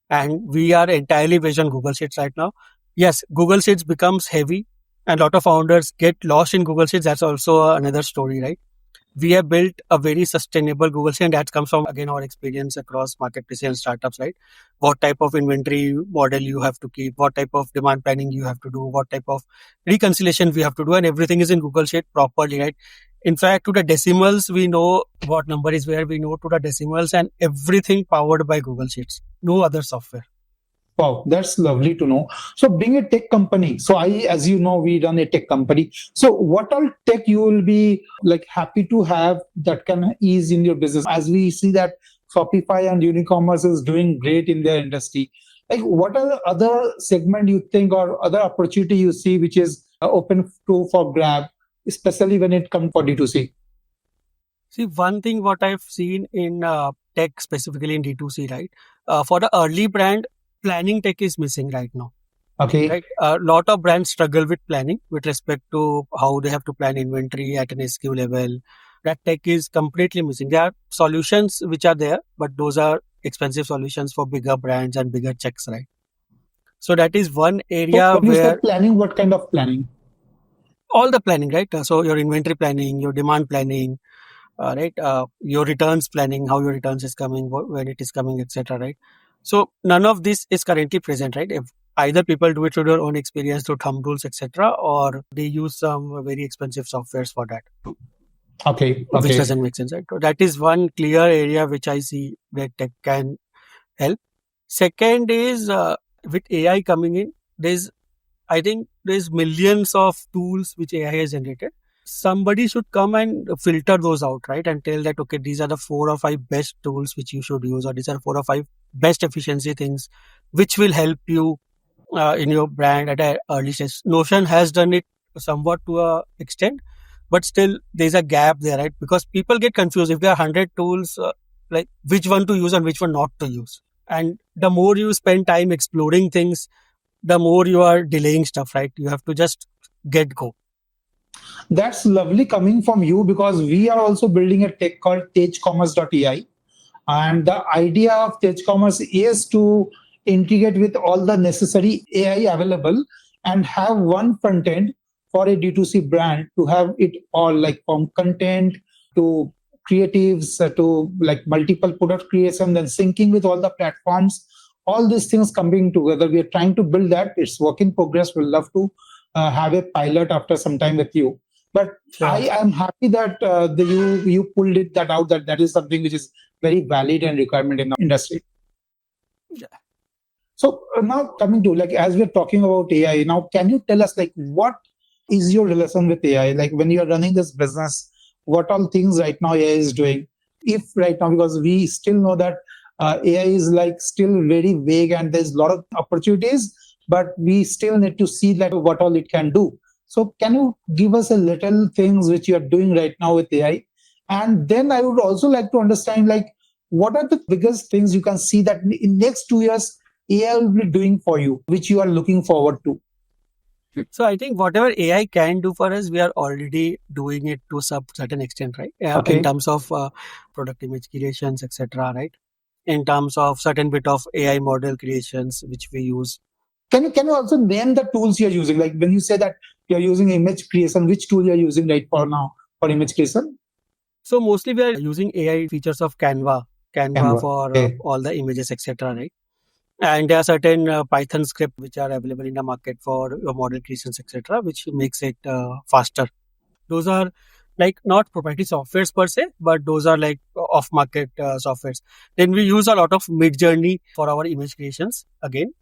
And we are entirely based on Google Sheets right now. Yes, Google Sheets becomes heavy and a lot of founders get lost in Google Sheets. That's also another story, right? We have built a very sustainable Google Sheet, and that comes from, again, our experience across marketplaces and startups, right? What type of inventory model you have to keep, what type of demand planning you have to do, what type of reconciliation we have to do, and everything is in Google Sheet properly, right? In fact, to the decimals, we know what number is where, we know to the decimals, and everything powered by Google Sheets. No other software. Wow, that's lovely to know. So being a tech company, so as you know, we run a tech company. So what all tech you will be like happy to have that can ease in your business? As we see that Shopify and Unicommerce is doing great in their industry. Like, what are the other segment you think or other opportunity you see which is open to for grab, especially when it comes for D2C? See, one thing what I've seen in tech, specifically in D2C, right? For the early brand, planning tech is missing right now. Okay. Right. A lot of brands struggle with planning with respect to how they have to plan inventory at an SKU level. That tech is completely missing. There are solutions which are there, but those are expensive solutions for bigger brands and bigger checks, right? So that is one So area when you say where planning, what kind of planning? all the planning, right? So your inventory planning, your demand planning, right? Your returns planning, how your returns is coming, when it is coming, etc. Right? So none of this is currently present, right? If either people do it through their own experience, through thumb rules, etc., or they use some very expensive softwares for that, Okay. which Okay. doesn't make sense, right? So that is one clear area which I see that tech can help. Second is with AI coming in, I think there's millions of tools which AI has generated. Somebody should come and filter those out, right? And tell that, okay, these are the 4 or 5 best tools which you should use, or these are 4 or 5 best efficiency things which will help you in your brand at an early stage. Notion has done it somewhat to a extent, but still there's a gap there, right? Because people get confused if there are 100 tools, like which one to use and which one not to use. And the more you spend time exploring things, the more you are delaying stuff, right? You have to just get go. That's lovely coming from you because we are also building a tech called TageCommerce.ai. And the idea of TageCommerce is to integrate with all the necessary AI available and have one front end for a D2C brand to have it all, like from content to creatives to like multiple product creation, then syncing with all the platforms, all these things coming together. We are trying to build that. It's work in progress. We'll love to have a pilot after some time with you. But Sure. I am happy that you pulled it that out, that is something which is very valid and requirement in the industry. Yeah. So now coming to, like, as we're talking about AI, now can you tell us like what is your relation with AI? Like when you are running this business, what all things right now AI is doing? If right now, because we still know that AI is like still very vague and there's a lot of opportunities, but we still need to see like what all it can do. So can you give us a little things which you are doing right now with AI? And then I would also like to understand like what are the biggest things you can see that in next 2 years AI will be doing for you, which you are looking forward to? So I think whatever AI can do for us, we are already doing it to some certain extent, right? In Okay. terms of product image creations, etc., right? In terms of certain bit of AI model creations which we use. Can you also name the tools you're using? Like when you say that you're using image creation, which tool you're using right for now for image creation? So mostly we are using AI features of Canva Canva. for Okay. all the images, etc., right? And there are certain Python scripts which are available in the market for model creations, etc., which makes it faster. Those are like not proprietary softwares per se, but those are like off-market softwares. Then we use a lot of Mid-Journey for our image creations again,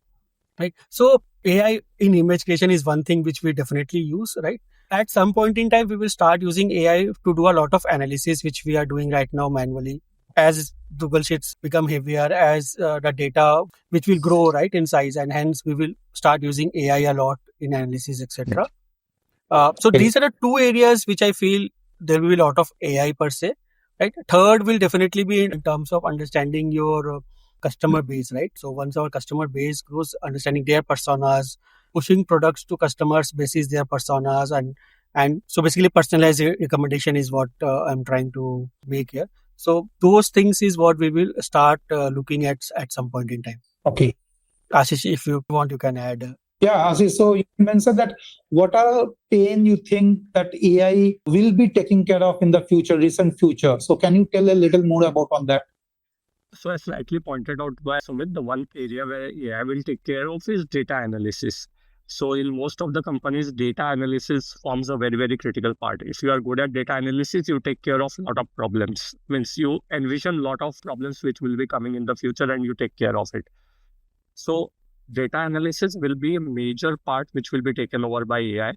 right? So AI in image creation is one thing which we definitely use, right? At some point in time, we will start using AI to do a lot of analysis, which we are doing right now manually. As Google Sheets become heavier, as the data which will grow right in size, and hence we will start using AI a lot in analysis, etc. So Okay. these are the two areas which I feel there will be a lot of AI per se, right? Third will definitely be in terms of understanding your customer base, right? So once our customer base grows, understanding their personas, pushing products to customers basis their personas, and so basically personalized recommendation is what I'm trying to make here. So those things is what we will start looking at some point in time. Okay. Ashish, if you want, you can add. Yeah, Ashish, so you mentioned that what are pain you think that AI will be taking care of in the future, recent future. So can you tell a little more about on that? So as slightly pointed out by Sumit, the one area where AI will take care of is data analysis. So in most of the companies, data analysis forms a very, very critical part. If you are good at data analysis, you take care of a lot of problems. Means you envision a lot of problems which will be coming in the future and you take care of it. So data analysis will be a major part which will be taken over by AI.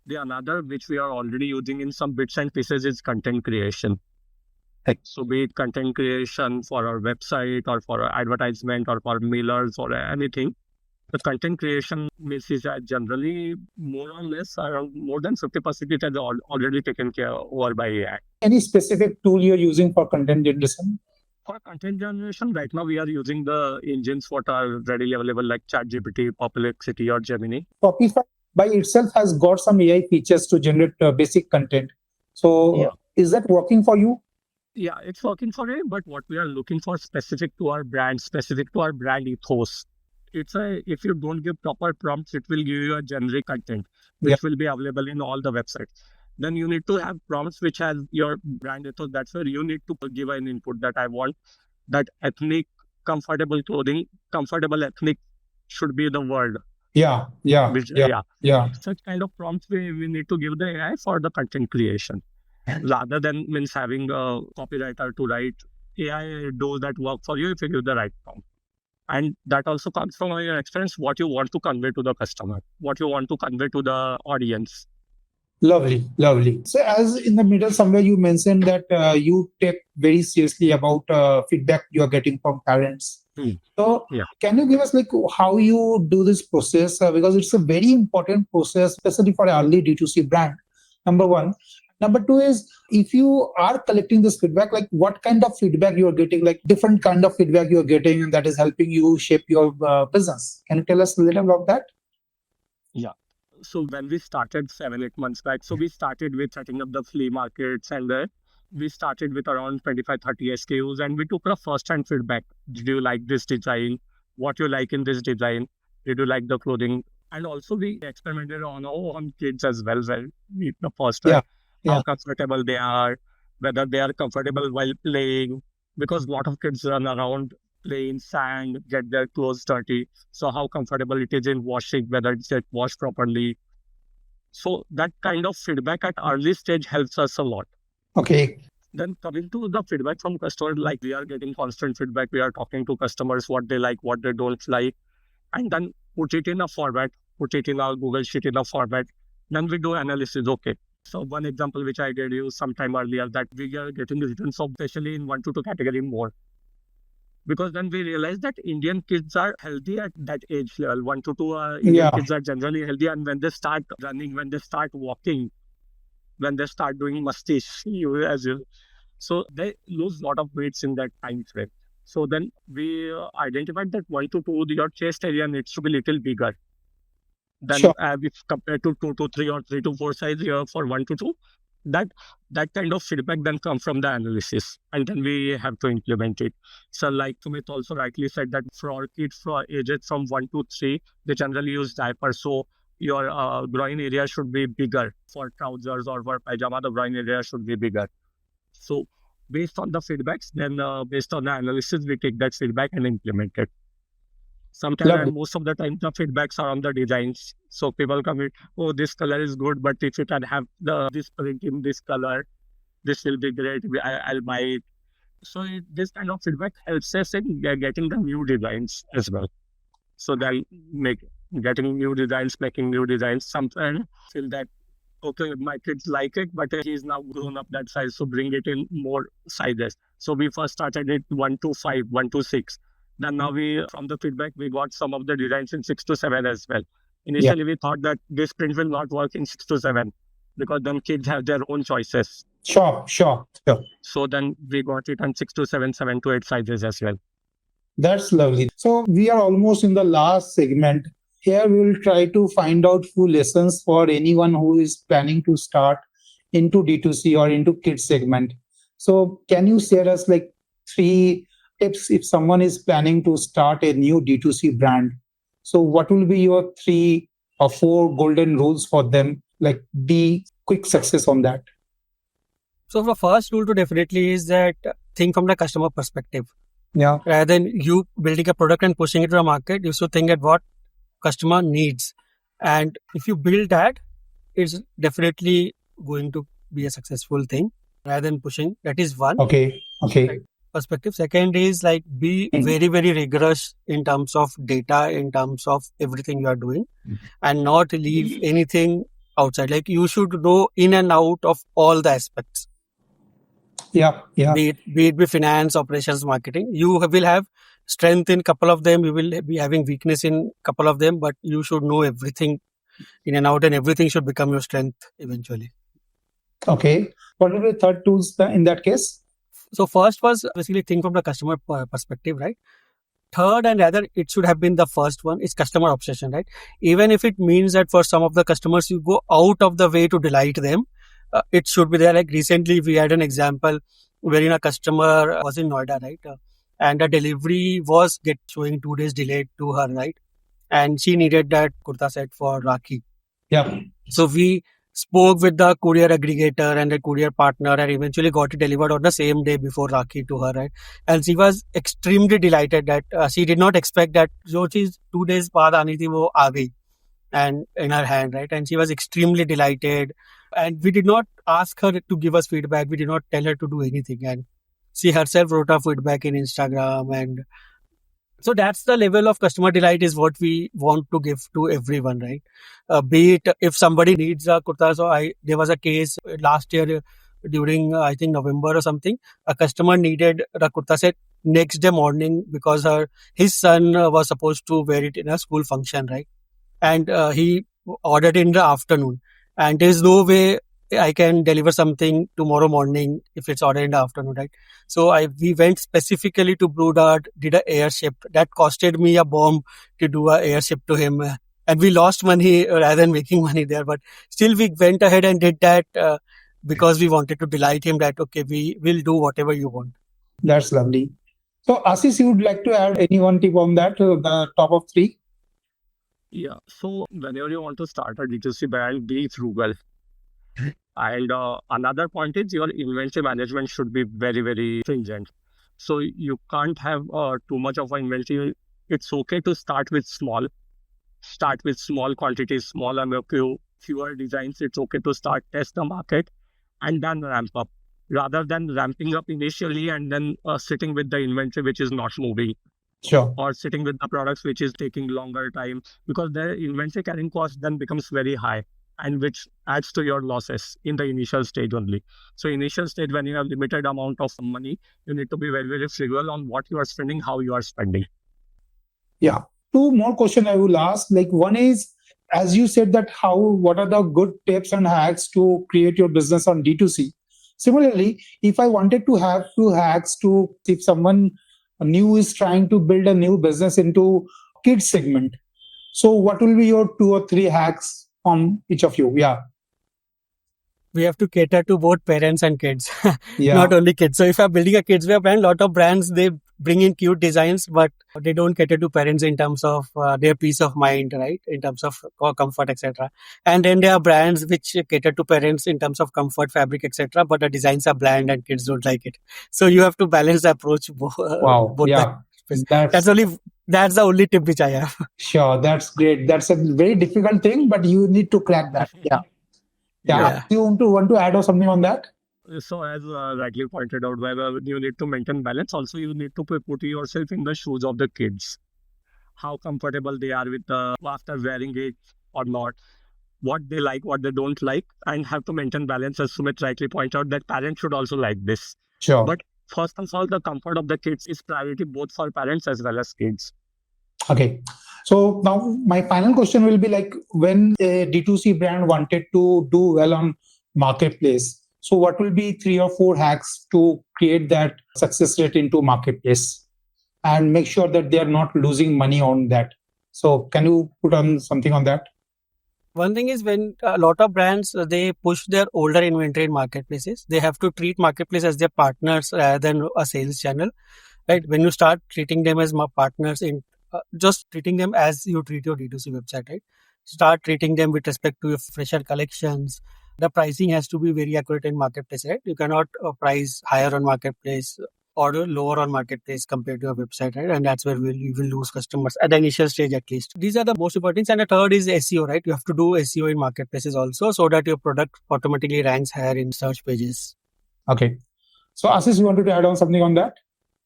The another which we are already using in some bits and pieces is content creation. So be it content creation for our website or for our advertisement or for mailers or anything, the content creation is generally more or less around more than 50% it has already taken care over by AI. Any specific tool you're using for content generation? For content generation, right now we are using the engines what are readily available like ChatGPT, Perplexity, or Gemini. Shopify by itself has got some AI features to generate basic content. So Yeah. is that working for you? Yeah, it's working for it, but what we are looking for specific to our brand, specific to our brand ethos. If you don't give proper prompts, it will give you a generic content, Yeah. which will be available in all the websites. Then you need to have prompts which has your brand ethos. That's where you need to give an input that I want that ethnic, comfortable clothing, comfortable ethnic should be the word. Yeah. Yeah. Such kind of prompts we need to give the AI for the content creation. Rather than means having a copywriter to write, AI does that work for you if you give the right prompt. And that also comes from your experience, what you want to convey to the customer, what you want to convey to the audience. Lovely. So, as in the middle somewhere, you mentioned that you take very seriously about feedback you are getting from parents. So, Yeah. can you give us like how you do this process? Because it's a very important process, especially for an early D2C brand. Number one. Number two is if you are collecting this feedback, like what kind of feedback you are getting, like different kind of feedback you are getting, and that is helping you shape your business. Can you tell us a little about that? Yeah. So when we started 7-8 months back, so we started with setting up the flea markets and we started with around 25-30 SKUs and we took a first-hand feedback. Did you like this design? What you like in this design? Did you like the clothing? And also we experimented on kids as well. We the first Yeah. how comfortable they are, whether they are comfortable while playing, because a lot of kids run around, play in sand, get their clothes dirty. So how comfortable it is in washing, whether it's get washed properly. So that kind of feedback at early stage helps us a lot. Okay. Then coming to the feedback from customers, like we are getting constant feedback. We are talking to customers, what they like, what they don't like, and then put it in a format, put it in our Google Sheet in a format. Then we do analysis. Okay. So one example which I gave you sometime earlier that we are getting returns of especially in 1 to 2 category more. Because then we realized that Indian kids are healthy at that age level. 1 to 2 Indian kids are generally healthy, and when they start running, when they start walking, when they start doing mustish, so they lose a lot of weights in that time frame. So then we identified that 1 to 2, your chest area needs to be little bigger than if compared to 2 to 3 or 3 to 4 size for 1 to 2. That kind of feedback then comes from the analysis, and then we have to implement it. So like Sumit also rightly said that for kids for ages from 1 to 3, they generally use diapers. So your groin area should be bigger. For trousers or for pajama, the groin area should be bigger. So based on the feedbacks, then based on the analysis, we take that feedback and implement it. Sometimes and most of the time the feedbacks are on the designs. So people come with, oh, this color is good, but if you can have this print in this color, this will be great. I'll buy it. So this kind of feedback helps us in getting the new designs as well. So then getting new designs, making new designs. Sometimes feel that, okay, my kids like it, but he's now grown up that size, so bring it in more sizes. So we first started it 1 to 5, 1 to 6. Then now from the feedback, we got some of the designs in 6 to 7 as well. Initially, we thought that this print will not work in 6 to 7 because then kids have their own choices. Sure. So then we got it on 6 to 7, 7 to 8 sizes as well. That's lovely. So we are almost in the last segment. Here we will try to find out few lessons for anyone who is planning to start into D2C or into kids segment. So can you share us like 3 tips if someone is planning to start a new D2C brand? So what will be your 3 or 4 golden rules for them? Like be quick success on that. So the first rule to definitely is that think from the customer perspective. Yeah. Rather than you building a product and pushing it to the market, you should think at what customer needs. And if you build that, it's definitely going to be a successful thing rather than pushing. That is one. Okay. Right, perspective. Second is like be very, very rigorous in terms of data, in terms of everything you are doing and not leave anything outside. Like you should know in and out of all the aspects. Yeah, yeah. Be finance, operations, marketing. You will have strength in couple of them. You will be having weakness in couple of them, but you should know everything in and out, and everything should become your strength eventually. Okay. What will be the third tools in that case? So first was basically think from the customer perspective, right? Third, and rather it should have been the first one, is customer obsession, right? Even if it means that for some of the customers you go out of the way to delight them, it should be there. Like recently we had an example wherein a customer was in Noida, right? And the delivery was showing 2 days delayed to her, right? And she needed that kurta set for Rakhi. Yeah. So we spoke with the courier aggregator and the courier partner and eventually got it delivered on the same day before Rakhi to her, right? And she was extremely delighted that she did not expect that जो चीज 2 days बाद आनी थी वो आ गई and in her hand, right? And she was extremely delighted. And we did not ask her to give us feedback. We did not tell her to do anything. And she herself wrote a feedback in Instagram. And so that's the level of customer delight is what we want to give to everyone, right? Be it if somebody needs a kurta. So there was a case last year during I think November or something. A customer needed a kurta set next day morning because his son was supposed to wear it in a school function, right? And he ordered in the afternoon. And there's no way I can deliver something tomorrow morning if it's ordered in the afternoon, right? So we went specifically to Blue Dart, did a airship. That costed me a bomb to do a airship to him. And we lost money rather than making money there. But still we went ahead and did that because we wanted to delight him that, okay, we will do whatever you want. That's lovely. So, Ashish, you would like to add any one tip on that, the top of three? Yeah. So whenever you want to start a D2C brand, be frugal. And another point is your inventory management should be very, very stringent. So you can't have too much of an inventory. It's okay to start with small quantities, small MOQ, fewer designs. It's okay to start, test the market, and then ramp up rather than ramping up initially and then sitting with the inventory which is not moving. Sure. Or sitting with the products which is taking longer time, because the inventory carrying cost then becomes very high and which adds to your losses in the initial stage only. So initial stage, when you have limited amount of money, you need to be very, very frugal on what you are spending, how you are spending. Yeah. Two more questions I will ask. Like one is, as you said that what are the good tips and hacks to create your business on D2C? Similarly, if I wanted to have two hacks to, if someone new is trying to build a new business into kids segment, so what will be your 2 or 3 hacks from each of you? Yeah. We have to cater to both parents and kids, Yeah. not only kids. So if you're building a kidswear brand, a lot of brands, they bring in cute designs, but they don't cater to parents in terms of their peace of mind, right? In terms of comfort, etc. And then there are brands which cater to parents in terms of comfort, fabric, etc. But the designs are bland and kids don't like it. So you have to balance the approach. Wow. Both Yeah. that's the only tip which I have. Sure. That's great. That's a very difficult thing, but you need to crack that. Yeah. Yeah. You want to add or something on that? So as rightly pointed out, whether you need to maintain balance, also you need to put yourself in the shoes of the kids. How comfortable they are with after wearing it or not, what they like, what they don't like, and have to maintain balance. As Sumit rightly pointed out, that parents should also like this. Sure. But first and all, the comfort of the kids is priority both for parents as well as kids. Okay. So now my final question will be like, when a D2C brand wanted to do well on marketplace, so what will be 3 or 4 hacks to create that success rate into marketplace and make sure that they are not losing money on that? So can you put on something on that? One thing is, when a lot of brands, they push their older inventory in marketplaces, they have to treat marketplace as their partners rather than a sales channel, right? When you start treating them as partners in just treating them as you treat your D2C website, right? Start treating them with respect to your fresher collections. The pricing has to be very accurate in marketplace, right? You cannot price higher on marketplace or lower on marketplace compared to your website, right? And that's where you will lose customers at the initial stage, at least. These are the most important things. And the third is SEO, right? You have to do SEO in marketplaces also, so that your product automatically ranks higher in search pages. Okay. So Ashish, you wanted to add on something on that?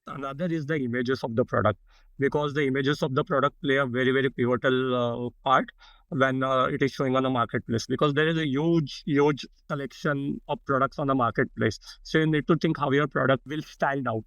Another is the images of the product, because the images of the product play a very, very pivotal part when it is showing on a marketplace, because there is a huge selection of products on the marketplace. So you need to think how your product will stand out,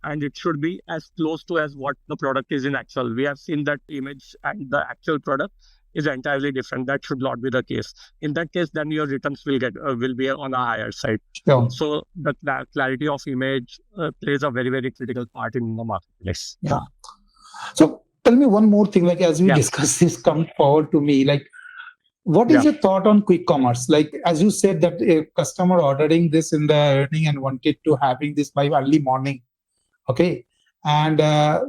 and it should be as close to as what the product is in actual. We have seen that image and the actual product is entirely different. That should not be the case. In that case, then your returns will be on a higher side. Sure. So the clarity of image plays a very, very critical part in the marketplace. Yeah. So tell me one more thing, like as we Yeah. discuss this, come forward to me, like what is Yeah. your thought on quick commerce? Like as you said that a customer ordering this in the evening and wanted to having this by early morning. Okay. And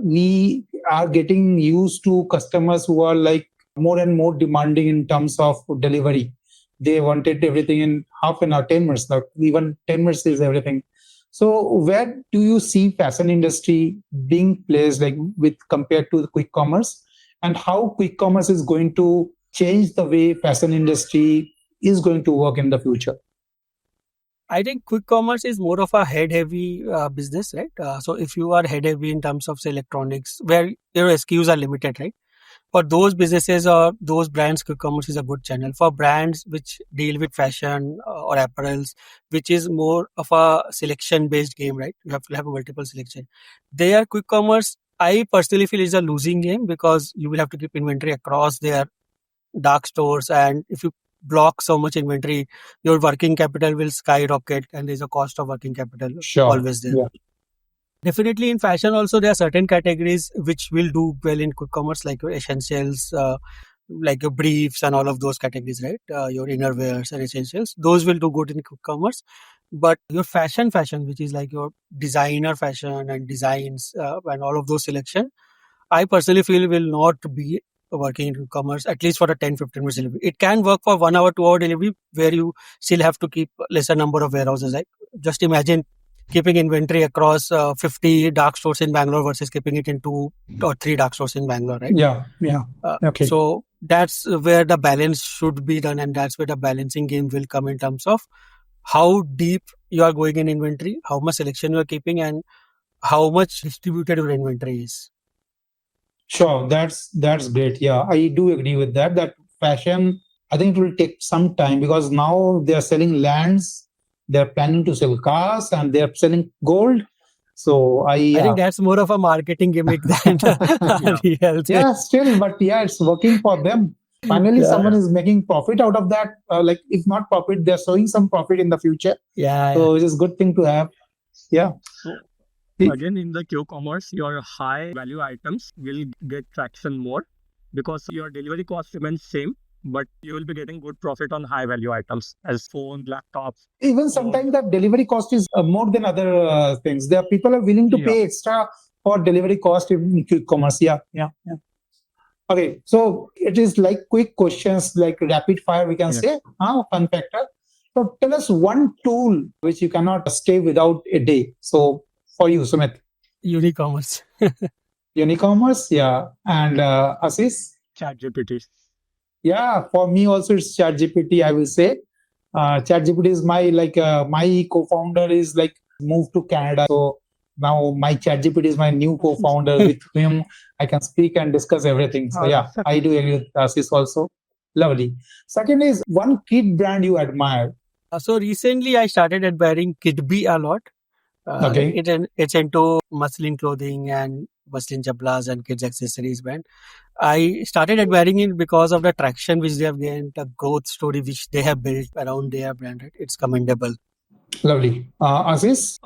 we are getting used to customers who are like more and more demanding in terms of delivery. They wanted everything in half an hour, 10 minutes, like even 10 minutes is everything. So where do you see fashion industry being placed, like with compared to the quick commerce, and how quick commerce is going to change the way fashion industry is going to work in the future? I think quick commerce is more of a head-heavy business, right? So if you are head-heavy in terms of say electronics, where your SKUs are limited, right? For those businesses or those brands, quick commerce is a good channel. For brands which deal with fashion or apparels, which is more of a selection-based game, right? You have to have a multiple selection. There, quick commerce, I personally feel is a losing game because you will have to keep inventory across their dark stores, and if you block so much inventory, your working capital will skyrocket, and there's a cost of working capital always there. Yeah. Definitely in fashion also there are certain categories which will do well in quick commerce, like your essentials, like your briefs and all of those categories, right? Your innerwears and essentials, those will do good in quick commerce. But your fashion, which is like your designer fashion and designs and all of those selection, I personally feel will not be working in commerce, at least for a 10-15 minutes delivery. It can work for 1 hour, 2 hour delivery where you still have to keep lesser number of warehouses. Like just imagine keeping inventory across 50 dark stores in Bangalore versus keeping it in 2 or 3 dark stores in Bangalore, right? Yeah. Okay. So that's where the balance should be done, and that's where the balancing game will come in terms of how deep you are going in inventory, how much selection you are keeping, and how much distributed your inventory is. Sure, that's great. Yeah, I do agree with that. That fashion, I think it will take some time because now they are selling lands, they're planning to sell cars, and they're selling gold. So I think that's more of a marketing gimmick than real. Yeah, still, but yeah, it's working for them. Finally, someone is making profit out of that. Like if not profit, they're showing some profit in the future. So it's a good thing to have. Yeah. So again, in the Q-commerce, your high value items will get traction more because your delivery cost remains same, but you will be getting good profit on high value items as phone, laptops. Even sometimes the delivery cost is more than other things. There are people are willing to pay extra for delivery cost in quick commerce. Yeah. Okay, so it is like quick questions, like rapid fire, we can say, fun factor. So tell us one tool which you cannot stay without a day. So for you, Sumit. Unicommerce. Unicommerce, yeah. And Ashish? ChatGPT. Yeah, for me also it's ChatGPT, I will say. ChatGPT is my co-founder is like moved to Canada. So now my ChatGPT is my new co-founder with whom I can speak and discuss everything. So yeah, I do agree with Ashish also. Lovely. Second is one kid brand you admire. So recently I started admiring Kidby a lot. Okay. It's into muslin clothing and muslin chablas and kids accessories brand. I started admiring it because of the traction which they have gained, the growth story which they have built around their brand. Right? It's commendable. Lovely. Ashish?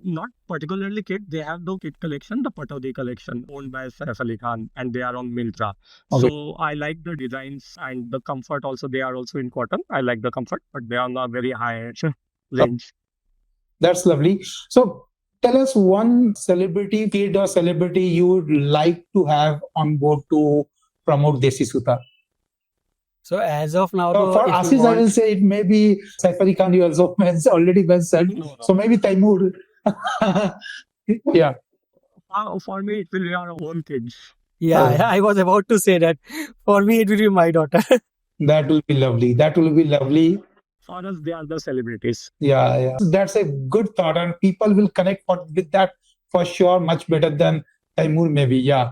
Not particularly kid. They have the kid collection, the Pataudi collection, owned by Saif Ali Khan, and they are on Myntra. Okay. So I like the designs and the comfort also. They are also in cotton. I like the comfort, but they are not very high range. That's lovely. So tell us one celebrity, kid or celebrity you would like to have on board to promote Desi Soota. So as of now, for Ashish, I will say it may be Saif Ali Khan. You also already mentioned. No. So maybe Taimur. Yeah. For me, it will be our own kids. Yeah, I was about to say that. For me, it will be my daughter. That will be lovely. That will be lovely. For us, they are the celebrities. Yeah. That's a good thought, and people will connect with that for sure much better than Taimur maybe. Yeah.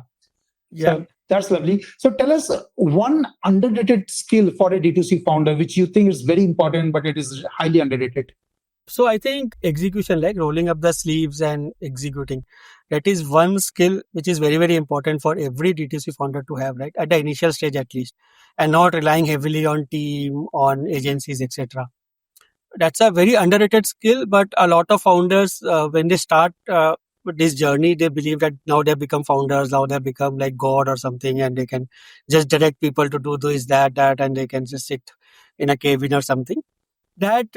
Yeah. So that's lovely. So tell us one underrated skill for a D2C founder, which you think is very important, but it is highly underrated. So I think execution, like rolling up the sleeves and executing, that is one skill which is very, very important for every D2C founder to have, right? At the initial stage at least, and not relying heavily on team, on agencies, etc. That's a very underrated skill, but a lot of founders, when they start with this journey, they believe that now they become founders, now they become like God or something, and they can just direct people to do this, that, and they can just sit in a cabin or something. That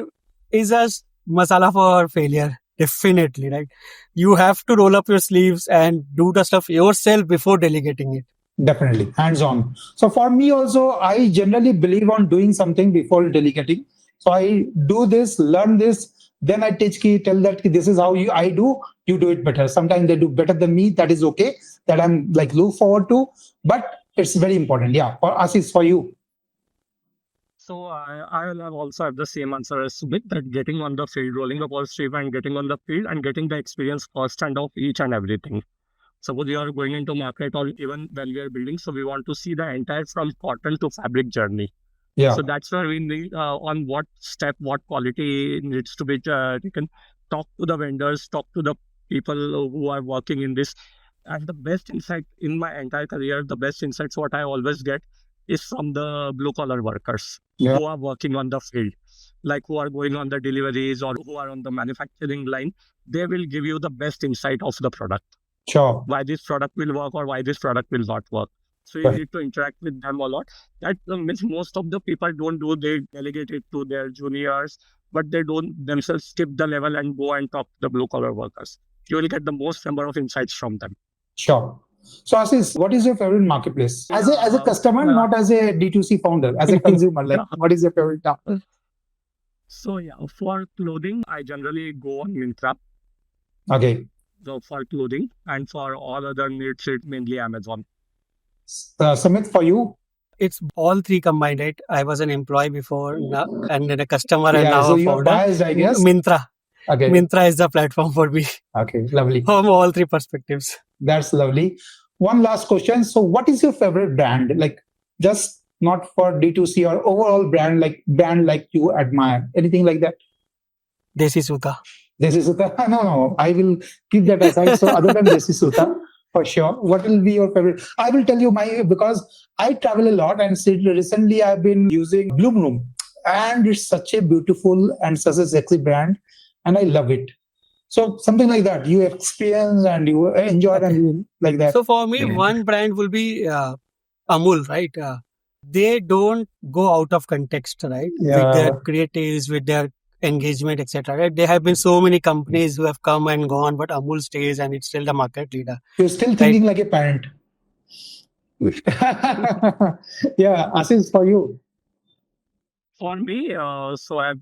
is a masala for failure, definitely, right? You have to roll up your sleeves and do the stuff yourself before delegating it. Definitely, hands on. So for me also, I generally believe on doing something before delegating. So I do this, learn this, then I teach ki, tell that ki, this is how I do. You do it better. Sometimes they do better than me. That is okay. That I'm like look forward to. But it's very important. Yeah, for us, is for you. So I will have also have the same answer as Sumit, that getting on the field, rolling up all sleeve and getting on the field and getting the experience firsthand of each and everything. Suppose you are going into market or even when we are building, so we want to see the entire from cotton to fabric journey. Yeah, So that's where we need on what step, what quality needs to be taken. Talk to the vendors, talk to the people who are working in this. And the best insight in my entire career, the best insights what I always get is from the blue collar workers yeah, who are working on the field, like who are going on the deliveries or who are on the manufacturing line. They will give you the best insight of the product, sure. why this product will work or why this product will not work. So you Right. need to interact with them a lot. That means most of the people don't do, they delegate it to their juniors, but they don't themselves skip the level and go and talk to the blue collar workers. You will get the most number of insights from them. Sure. So Ashish, what is your favorite marketplace? As a Yeah, customer, not as a D2C founder, as a consumer, like yeah. what is your favorite now? So yeah, for clothing, I generally go on Myntra. Okay. So for clothing and for all other needs, it's mainly Amazon. Sumit, for you? It's all three combined, right? I was an employee before, now, and then a customer, and Yeah, now so a you're founder. biased, I guess. Mintra. Okay. Mintra is the platform for me Okay, lovely. from all three perspectives. That's lovely. One last question. So what is your favorite brand? Like just not for D2C or overall brand like you admire. Anything like that? Desi Soota. Desi Soota? No. I will keep that aside. So other than Desi Soota, for sure, what will be your favorite? I will tell you my because I travel a lot and recently I've been using Bloom Room, and it's such a beautiful and such a sexy brand, and I love it. So something like that you experience and you enjoy and Okay. you like that. So for me, one brand will be Amul, right? They don't go out of context, right? With their Yeah, creatives, with their engagement, etc. Right? There have been so many companies who have come and gone, but Amul stays and it's still the market leader, you're still right? thinking like a parent. Yeah, Ashish, for you. For me, so I've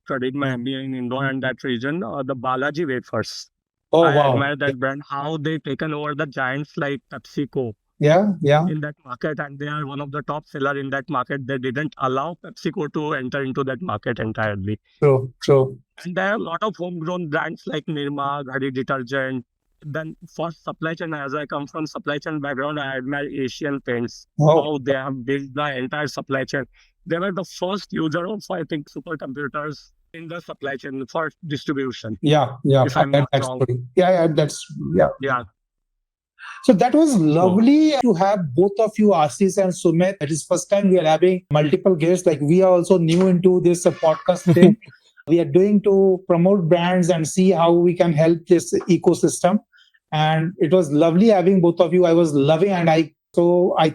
studied my MBA in Indore and that region, the Balaji wafers. Oh I wow. admire that brand, how they taken over the giants like PepsiCo Yeah. in that market, and they are one of the top seller in that market. They didn't allow PepsiCo to enter into that market entirely. True. And there are a lot of homegrown brands like Nirma, Ghadi detergent. Then for supply chain, as I come from supply chain background, I admire Asian Paints, Oh, how they have built the entire supply chain. They were the first user of, I think, supercomputers in the supply chain for distribution, yeah. if I I'm had not that wrong. story. Yeah, that's yeah. Yeah. So that was So lovely to have both of you, Ashish and Sumit. It is first time we are having multiple guests. Like we are also new into this podcast thing. We are doing to promote brands and see how we can help this ecosystem. And it was lovely having both of you. I was loving, and I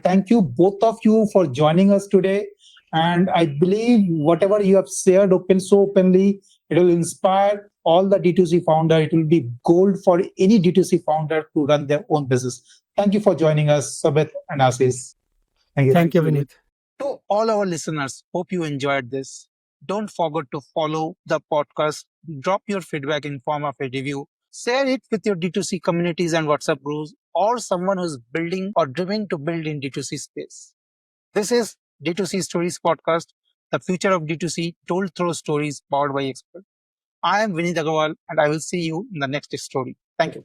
thank you both of you for joining us today. And I believe whatever you have shared so openly, it will inspire all the D2C founder. It will be gold for any D2C founder to run their own business. Thank you for joining us, Sabit and Ashish. Thank you. Thank you, Vinit. Vineet. To all our listeners, hope you enjoyed this. Don't forget to follow the podcast, drop your feedback in form of a review, share it with your D2C communities and WhatsApp groups, or someone who's building or dreaming to build in D2C space. This is D2C Stories podcast, the future of D2C told through stories powered by experts. I am Vineet Agarwal, and I will see you in the next story. Thank you.